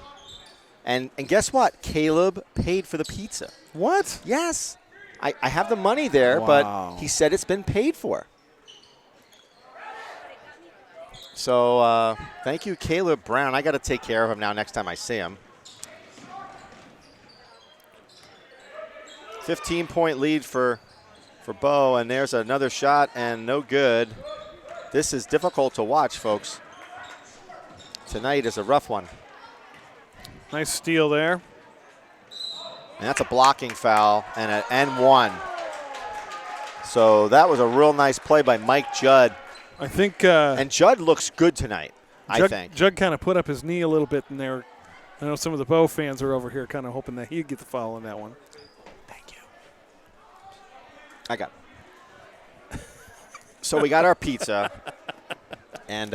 and guess what? Caleb paid for the pizza. What? Yes. I have the money there, Wow. but he said it's been paid for. So thank you, Caleb Brown. I got to take care of him now next time I see him. 15-point lead for Bo, and there's another shot, and no good. This is difficult to watch, folks. Tonight is a rough one. Nice steal there. And that's a blocking foul and an N1. So that was a real nice play by Mike Judd. I think. And Judd looks good tonight, I think. Judd kind of put up his knee a little bit in there. I know some of the Bo fans are over here kind of hoping that he'd get the foul on that one. Thank you. I got it. So we got our pizza. And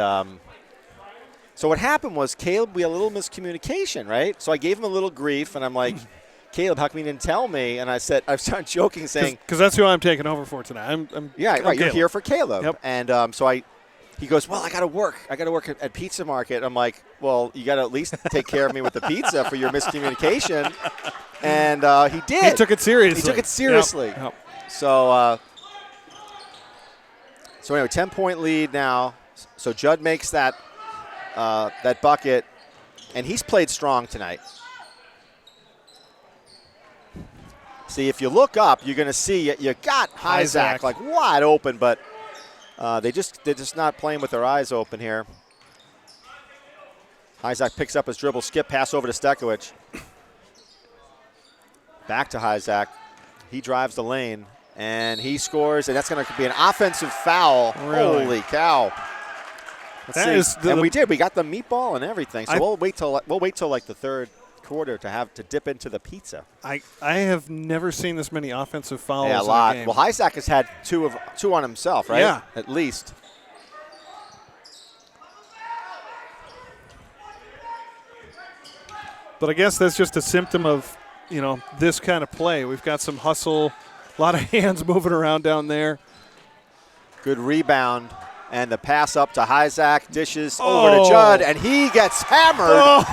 so what happened was we had a little miscommunication, right? So I gave him a little grief, and I'm like, Caleb, how come you didn't tell me? And I started joking, saying, because that's who I'm taking over for tonight. I'm right. You're Caleb. here for Caleb. Yep. And so he goes, well, I got to work. I got to work at Pizza Market. I'm like, well, you got to at least take care of me with the pizza for your miscommunication. And he did. He took it seriously. He took it seriously. Yep. So anyway, 10-point lead now. So Judd makes that bucket, and he's played strong tonight. See, if you look up, you're going to see you got Hyzak like wide open, but they're just not playing with their eyes open here. Hyzak picks up his dribble, skip pass over to Stekowicz. Back to Hyzak. He drives the lane, and he scores, and that's going to be an offensive foul. Really? Holy cow! Let's see. And we did. We got the meatball and everything. So we'll wait till like the third quarter to dip into the pizza. I have never seen this many offensive fouls. Yeah, a lot. Well, Hyzak has had two on himself, right? Yeah, at least. But I guess that's just a symptom of this kind of play. We've got some hustle, a lot of hands moving around down there. Good rebound. And the pass up to Hyzak, dishes over to Judd, and he gets hammered.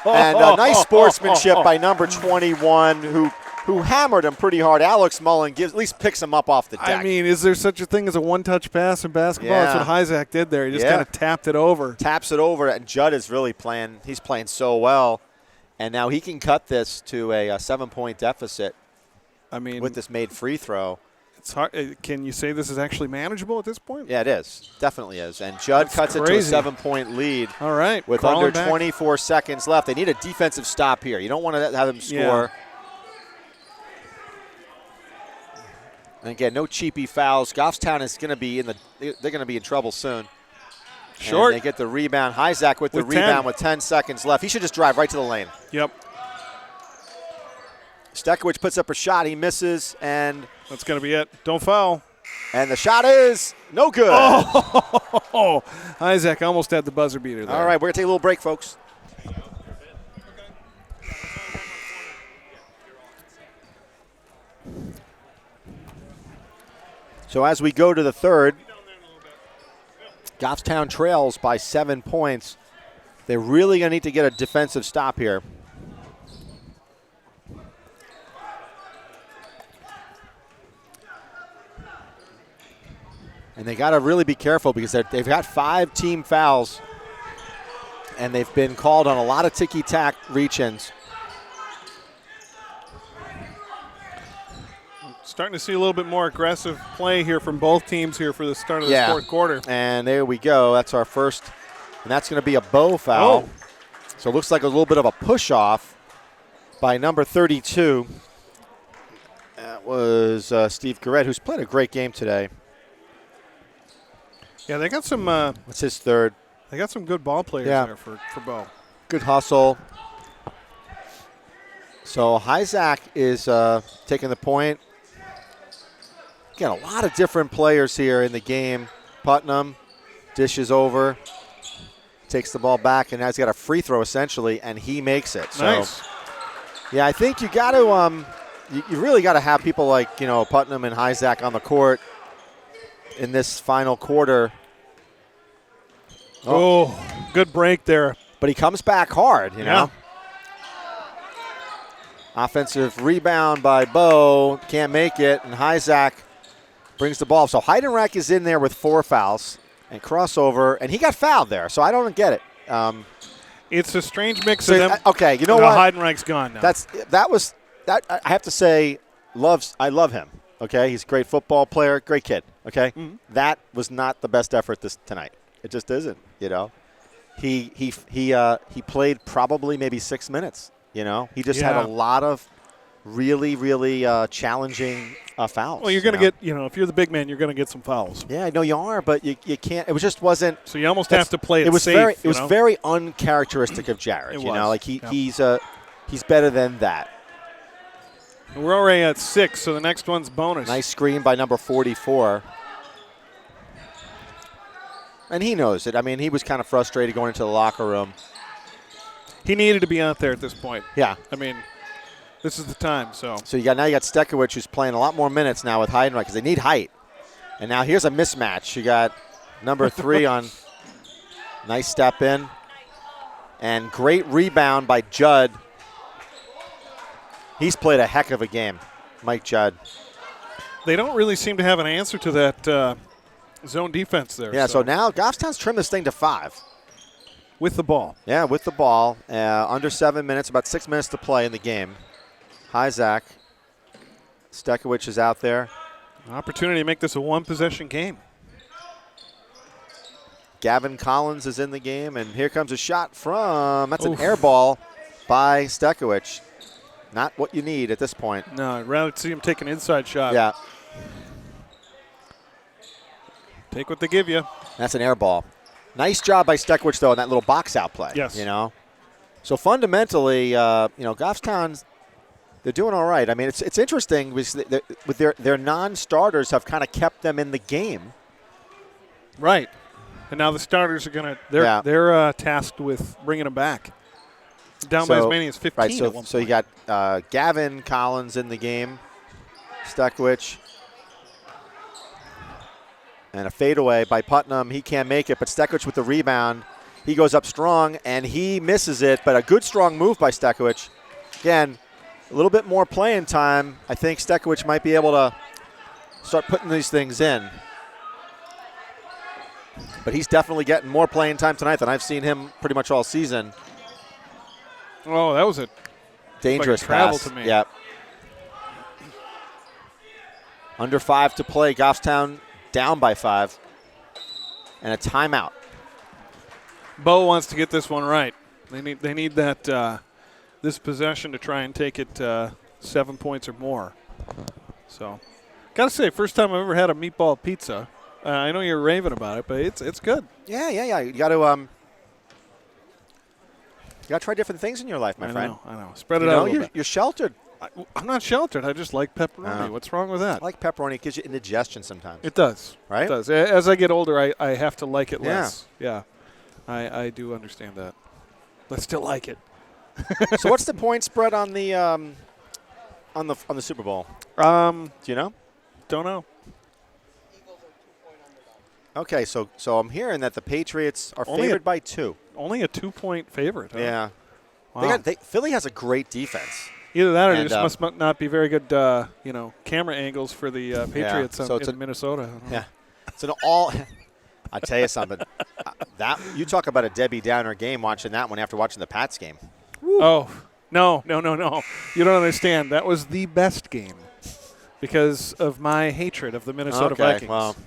And nice sportsmanship by number 21, who who hammered him pretty hard. Alex Mullen at least picks him up off the deck. I mean, is there such a thing as a one-touch pass in basketball? Yeah. That's what Hyzak did there. He just kind of tapped it over. Taps it over, and Judd is really playing. He's playing so well. And now he can cut this to a 7-point deficit. I mean, with this made free throw. It's hard. Can you say this is actually manageable at this point? Yeah, it is. Definitely is. And Judd cuts it to a 7-point lead. All right. With under 24 seconds left. They need a defensive stop here. You don't want to have them score. Yeah. And again, no cheapy fouls. Goffstown is going to be they're going to be in trouble soon. Short. And they get the rebound. Hyzak with the rebound with 10 seconds left. He should just drive right to the lane. Yep. Stekowicz puts up a shot. He misses, and that's going to be it. Don't foul. And the shot is no good. Oh, Hyzak almost had the buzzer beater there. All right, we're going to take a little break, folks. So as we go to the third, Goffstown trails by 7 points. They're really going to need to get a defensive stop here. And they got to really be careful because they've got 5 team fouls, and they've been called on a lot of ticky-tack reach-ins. Starting to see a little bit more aggressive play here from both teams here for the start of the fourth quarter. And there we go. That's our first, and that's going to be a Bow foul. So it looks like a little bit of a push-off by number 32. That was Steve Garrett, who's played a great game today. Yeah, they got some. What's his third? They got some good ball players there for Bow. Good hustle. So Hyzak is taking the point. Got a lot of different players here in the game. Putnam dishes over, takes the ball back, and now he's got a free throw essentially, and he makes it. Nice. So, yeah, I think you got to, you really got to have people like Putnam and Hyzak on the court in this final quarter. Oh, good break there. But he comes back hard, you know. Offensive rebound by Bow, can't make it, and Hyzak brings the ball. So Heidenreich is in there with 4 fouls and crossover, and he got fouled there, so I don't get it. It's a strange mix of them. Okay, you know what? Heidenreich's gone now. I have to say, I love him. Okay, he's a great football player, great kid. Okay, That was not the best effort tonight. It just isn't. He played probably maybe 6 minutes. He just had a lot of really, really challenging fouls. Well, you're going to get, if you're the big man, you're going to get some fouls. Yeah, I know you are, but you can't. It just wasn't. So you almost have to play it safe. It was very uncharacteristic of Jared. He's better than that. And we're already at 6, so the next one's bonus. Nice screen by number 44. And he knows it. I mean, he was kind of frustrated going into the locker room. He needed to be out there at this point. Yeah. I mean, this is the time. So you got Stekowicz, who's playing a lot more minutes now with Heidenreich because they need height. And now here's a mismatch. You got number 3 on nice step in. And great rebound by Judd. He's played a heck of a game, Mike Judd. They don't really seem to have an answer to that zone defense there. Yeah, so now Goffstown's trimmed this thing to 5. With the ball. Yeah, with the ball. Under 7 minutes, about 6 minutes to play in the game. Hyzak. Stekowicz is out there. An opportunity to make this a one-possession game. Gavin Collins is in the game, and here comes a shot from, that's an air ball by Stekowicz. Not what you need at this point. No, I'd rather see him take an inside shot. Yeah. Take what they give you. That's an air ball. Nice job by Stekowicz, though, in that little box-out play. Yes. So fundamentally, Goffstown, they're doing all right. I mean, it's interesting with their non-starters have kind of kept them in the game. Right. And now the starters are going to – they're tasked with bringing them back. Down by as many as 15 right, at one point. So you got Gavin Collins in the game, Stekowicz. And a fadeaway by Putnam. He can't make it, but Stekowicz with the rebound. He goes up strong, and he misses it, but a good strong move by Stekowicz. Again, a little bit more playing time, I think Stekowicz might be able to start putting these things in. But he's definitely getting more playing time tonight than I've seen him pretty much all season. Oh, that was a dangerous like a travel pass. to me. Yep. Under 5 to play. Goffstown down by 5. And a timeout. Bo wants to get this one right. They need that this possession to try and take it 7 points or more. So, gotta say, first time I've ever had a meatball pizza. I know you're raving about it, but it's good. Yeah. You got to try different things in your life, my friend. I know. Spread it out a little bit. You're sheltered. I'm not sheltered. I just like pepperoni. What's wrong with that? I like pepperoni. It gives you indigestion sometimes. It does. Right? It does. As I get older, I have to like it less. Yeah. I do understand that. But still like it. So what's the point spread on the Super Bowl? Do you know? Don't know. Okay, so I'm hearing that the Patriots are favored by 2. Only a 2-point favorite. Huh? Yeah. Wow. Philly has a great defense. Either that or there just must not be very good, camera angles for the Patriots in Minnesota. Yeah. It's an all – I'll tell you something. That you talk about a Debbie Downer game watching that one after watching the Pats game. Woo. Oh, no. You don't understand. That was the best game because of my hatred of the Minnesota Vikings. Well,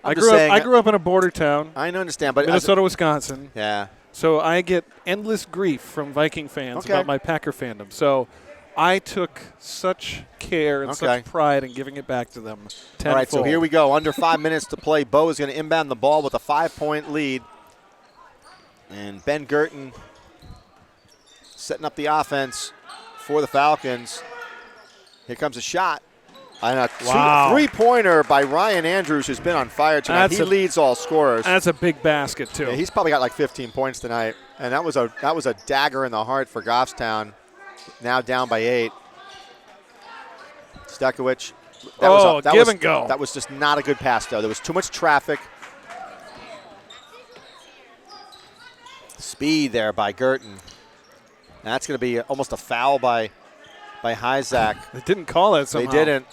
I grew up in a border town. I understand, but Minnesota, Wisconsin. Yeah. So I get endless grief from Viking fans about my Packer fandom. So I took such care and such pride in giving it back to them tenfold. All right, so here we go. Under 5 minutes to play. Bo is going to inbound the ball with a 5-point lead. And Ben Gurton setting up the offense for the Falcons. Here comes a shot. And a three-pointer by Ryan Andrews, who's been on fire tonight. He leads all scorers. That's a big basket, too. Yeah, he's probably got like 15 points tonight. And that was a dagger in the heart for Goffstown. Now down by 8. Stekowicz. Give and go. That was just not a good pass, though. There was too much traffic. Speed there by Gurton. That's going to be almost a foul by Hyzak. They didn't call it somehow. They didn't.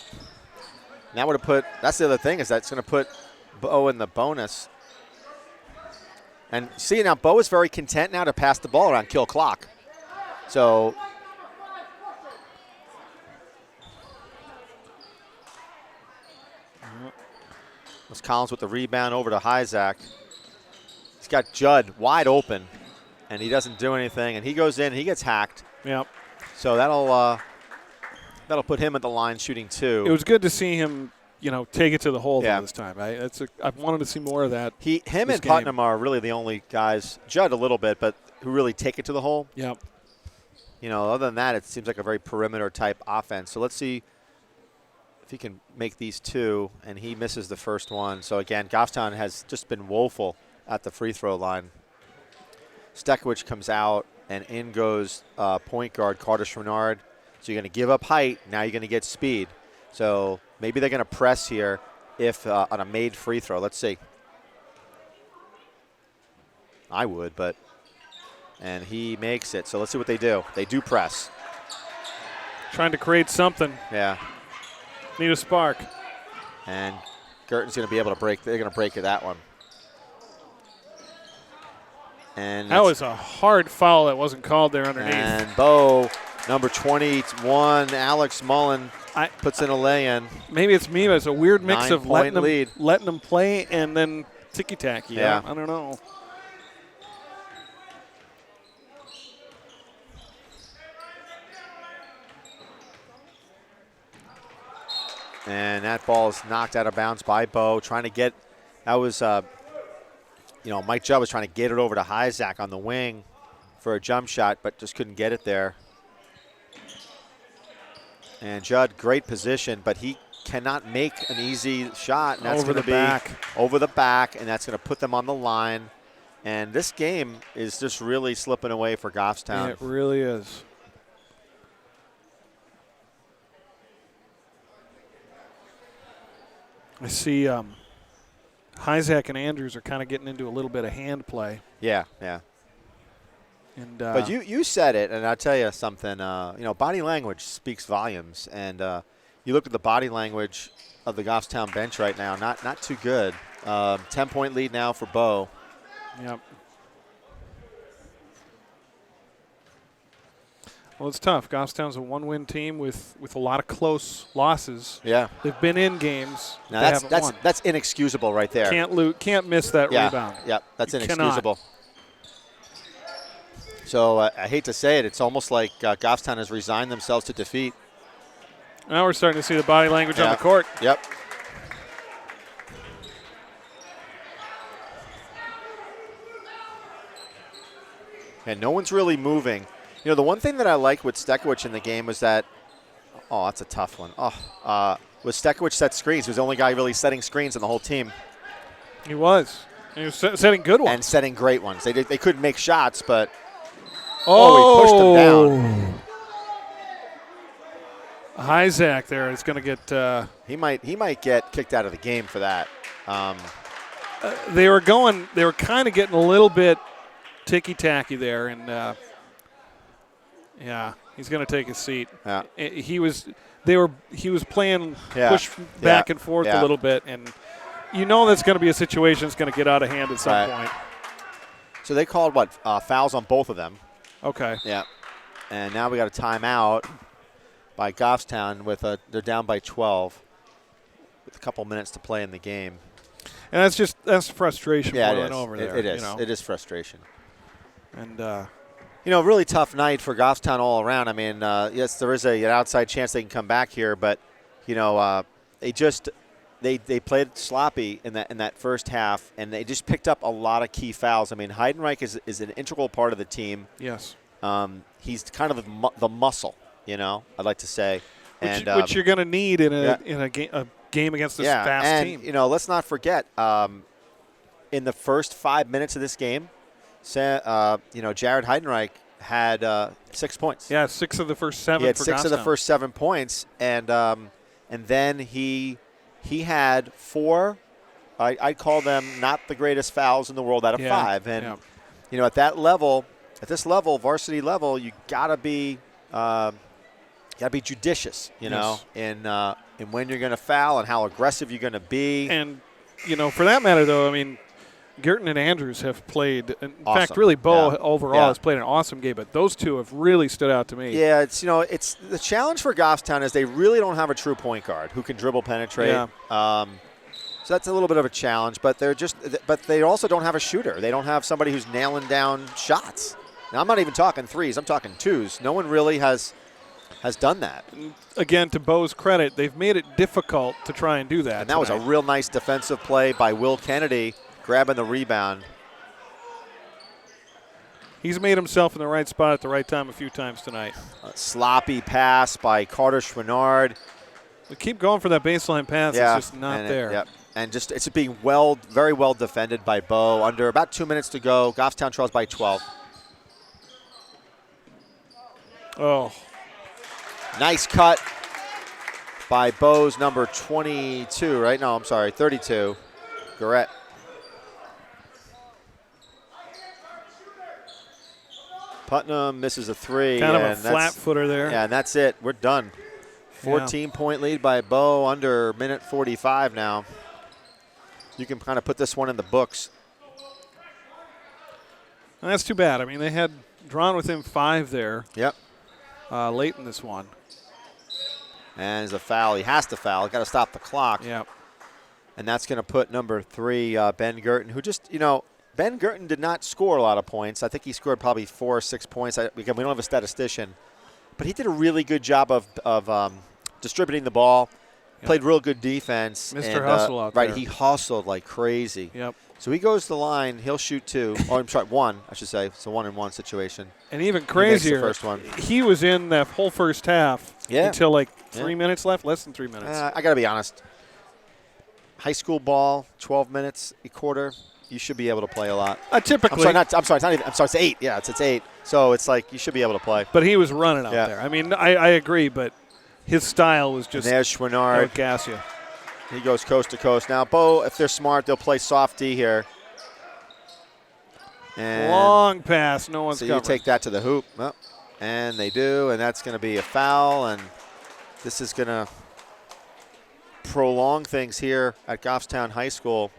And that would have put – that's the other thing is that's going to put Bo in the bonus. And see, now Bo is very content now to pass the ball around, kill clock. So – was Collins with the rebound over to Hyzak. He's got Judd wide open, and he doesn't do anything. And he goes in, and he gets hacked. Yep. So that'll put him at the line shooting 2. It was good to see him, take it to the hole this time. I've wanted to see more of that. Him and Putnam are really the only guys, Judd a little bit, but who really take it to the hole. Yep. Other than that, it seems like a very perimeter-type offense. So let's see if he can make these 2, and he misses the first one. So, again, Goffstown has just been woeful at the free throw line. Stekowicz comes out, and in goes point guard Carter Chouinard. So you're going to give up height. Now you're going to get speed. So maybe they're going to press here if on a made free throw. Let's see. I would, but – and he makes it. So let's see what they do. They do press. Trying to create something. Yeah. Need a spark. And Gurton's going to be able to break. They're going to break that one. And that was a hard foul that wasn't called there underneath. And Bo, number 21, Alex Mullen, puts in a lay-in. Maybe it's me, but it's a weird mix of letting lead. them play and then ticky-tacky. Yeah. I don't know. And that ball is knocked out of bounds by Bo, trying to get – that was Mike Judd was trying to get it over to Hyzak on the wing for a jump shot, but just couldn't get it there. And Judd, great position, but he cannot make an easy shot. And that's going to be over the back, and that's going to put them on the line. And this game is just really slipping away for Goffstown. Yeah, it really is. I see Hyzak and Andrews are kind of getting into a little bit of hand play. Yeah. And But you said it, and I'll tell you something. Body language speaks volumes, and you look at the body language of the Goffstown bench right now. Not too good. 10-point lead now for Bo. Yep. Well, it's tough. Goffstown's a one-win team with a lot of close losses. Yeah. They've been in games. Now they haven't won. that's inexcusable right there. Can't miss that rebound. Yeah, that's You inexcusable. So I hate to say it, it's almost like Goffstown has resigned themselves to defeat. Now we're starting to see the body language on the court. Yep. And no one's really moving. The one thing that I liked with Stekowicz in the game was that, that's a tough one. Was Stekowicz set screens. He was the only guy really setting screens on the whole team. He was. He was setting good ones. And setting great ones. They couldn't make shots, but he pushed them down. Isaac there is going to get. He might get kicked out of the game for that. They were kind of getting a little bit ticky-tacky there, and he's going to take his seat. Yeah. He was playing push back and forth a little bit, and that's going to be a situation that's going to get out of hand at some point. So they called fouls on both of them. Okay. Yeah. And now we got a timeout by Goffstown they're down by 12 with a couple minutes to play in the game. And that's frustration boiling over there. It is. It is frustration. And really tough night for Goffstown all around. I mean, yes, there is an outside chance they can come back here, but they played sloppy in that first half, and they just picked up a lot of key fouls. I mean, Heidenreich is an integral part of the team. Yes. He's kind of the muscle, I'd like to say. Which you're going to need in a game against this fast team. Let's not forget, in the first 5 minutes of this game, Jared Heidenreich had 6 points. Yeah, 6 of the first 7 He had for 6 Goffstown. of the first 7 points, and then he had 4. I'd call them not the greatest fouls in the world out of 5. And at that level, this level, varsity level, you gotta be judicious, in when you're going to foul and how aggressive you're going to be. And for that matter, though, I mean, Girton and Andrews have played. In awesome. fact, really, Bo overall has played an awesome game, but those two have really stood out to me. Yeah, it's the challenge for Goffstown is they really don't have a true point guard who can dribble, penetrate. Yeah. So that's a little bit of a challenge, but they also don't have a shooter. They don't have somebody who's nailing down shots. Now, I'm not even talking threes. I'm talking twos. No one really has done that. Again, to Bo's credit, they've made it difficult to try and do that. And that was a real nice defensive play by Will Kennedy, grabbing the rebound. He's made himself in the right spot at the right time a few times tonight. A sloppy pass by Carter Schwinnard. They keep going for that baseline pass. It's just not there. And it's being very well defended by Bo. Under about 2 minutes to go, Goffstown trails by 12. Oh. Nice cut by Bo's number 22, right? No, I'm sorry, 32, Garrett. Putnam misses a 3. Kind of a flat footer there. Yeah, and that's it. We're done. 14-point lead by Bo under minute 45 now. You can kind of put this one in the books. And that's too bad. I mean, they had drawn within 5 there. Yep. Late in this one. And there's a foul. He has to foul. Got to stop the clock. Yep. And that's going to put number 3, Ben Girton, who just, Ben Girton did not score a lot of points. I think he scored probably 4 or 6 points. We don't have a statistician. But he did a really good job of distributing the ball. Yep. Played real good defense. Mr. Hustle out there. Right, he hustled like crazy. Yep. So he goes to the line. He'll shoot 2. Oh, I'm sorry, 1, I should say. It's a 1-and-1 situation. And even crazier, he makes the first one. He was in that whole first half until like 3 minutes left, less than 3 minutes. I got to be honest. High school ball, 12 minutes a quarter. You should be able to play a lot. Typically. I'm sorry, it's 8. Yeah, it's 8. So it's like you should be able to play. But he was running out there. I mean, I agree, but his style was just. And there's Schwinnard. Gas you. He goes coast to coast. Now, Bo, if they're smart, they'll play soft D here. And long pass. No one's so covering. you take that to the hoop. Oh, and they do, and that's going to be a foul. And this is going to prolong things here at Goffstown High School.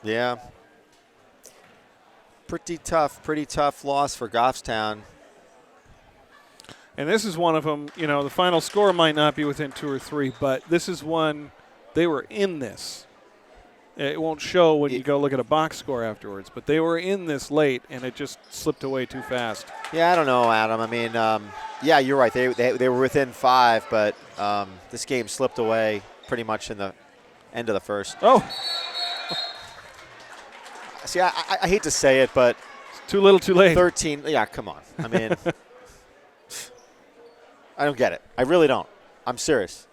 Yeah. Pretty tough loss for Goffstown. And this is one of them, the final score might not be within 2 or 3, but this is one they were in this. It won't show when you go look at a box score afterwards, but they were in this late, and it just slipped away too fast. Yeah, I don't know, Adam. I mean, yeah, you're right. They were within 5, but this game slipped away pretty much in the end of the first. Oh. See, I hate to say it, but It's too little, too late. 13. Yeah, come on. I mean, I don't get it. I really don't. I'm serious.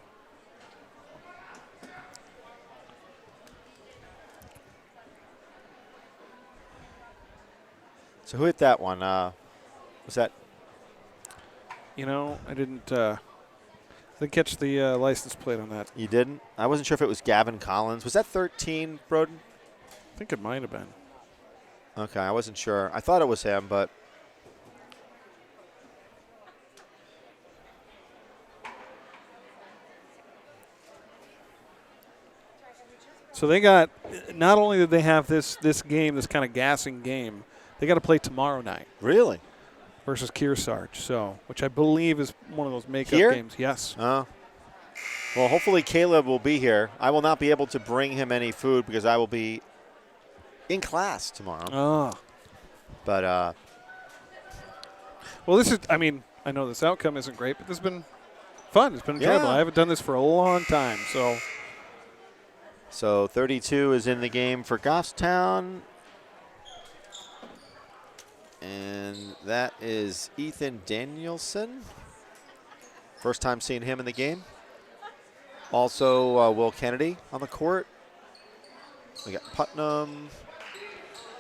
So who hit that one? Was that? I didn't catch the license plate on that. You didn't? I wasn't sure if it was Gavin Collins. Was that 13, Broden? I think it might have been. Okay, I wasn't sure. I thought it was him, but. So they got, not only did they have this game, this kind of gassing game, they got to play tomorrow night. Really? Versus Kearsarge, which I believe is one of those makeup Here? games. Yes. Well, hopefully Caleb will be here. I will not be able to bring him any food because I will be in class tomorrow. Oh. But, well, this is, I know this outcome isn't great, but this has been fun. It's been enjoyable. Yeah. I haven't done this for a long time, so. So 32 is in the game for Goffstown. And that is Ethan Danielson. First time seeing him in the game. Also, Will Kennedy on the court. We got Putnam.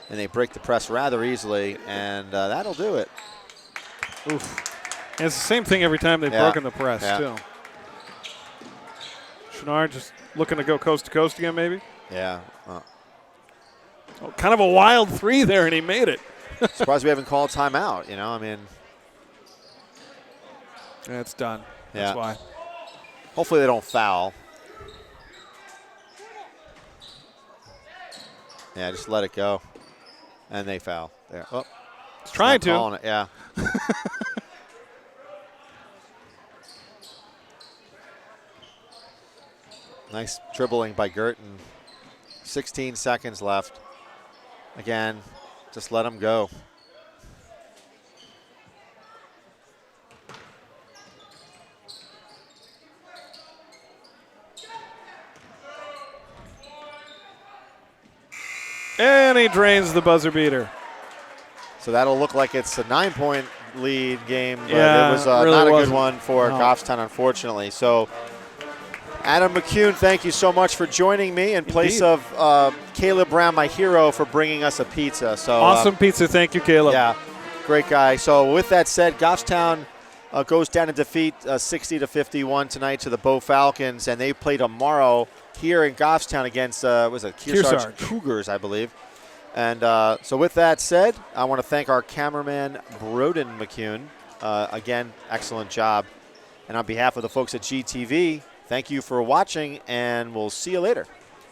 And they break the press rather easily, and that'll do it. Oof. And it's the same thing every time they've broken the press, too. Chenard just looking to go coast to coast again, maybe? Yeah. Kind of a wild 3 there, and he made it. Surprised we haven't called timeout, I mean. Yeah, it's done. That's why. Hopefully they don't foul. Yeah, just let it go. And they foul. There. Oh, it's trying to. Calling it, yeah. Nice dribbling by Girton. 16 seconds left. Again, just let him go. And he drains the buzzer beater. So that'll look like it's a 9-point lead game, but Yeah, it was really not a good wasn't. one for Goffstown, unfortunately. So Adam McCune, thank you so much for joining me in place of Caleb Brown, my hero, for bringing us a pizza. So Awesome pizza. Thank you, Caleb. Yeah, great guy. So with that said, Goffstown goes down in defeat 60-51 tonight to the Bow Falcons, and they play tomorrow here in Goffstown against, Kearsarge Cougars, I believe. And so with that said, I want to thank our cameraman, Broden McCune. Again, excellent job. And on behalf of the folks at GTV, thank you for watching, and we'll see you later.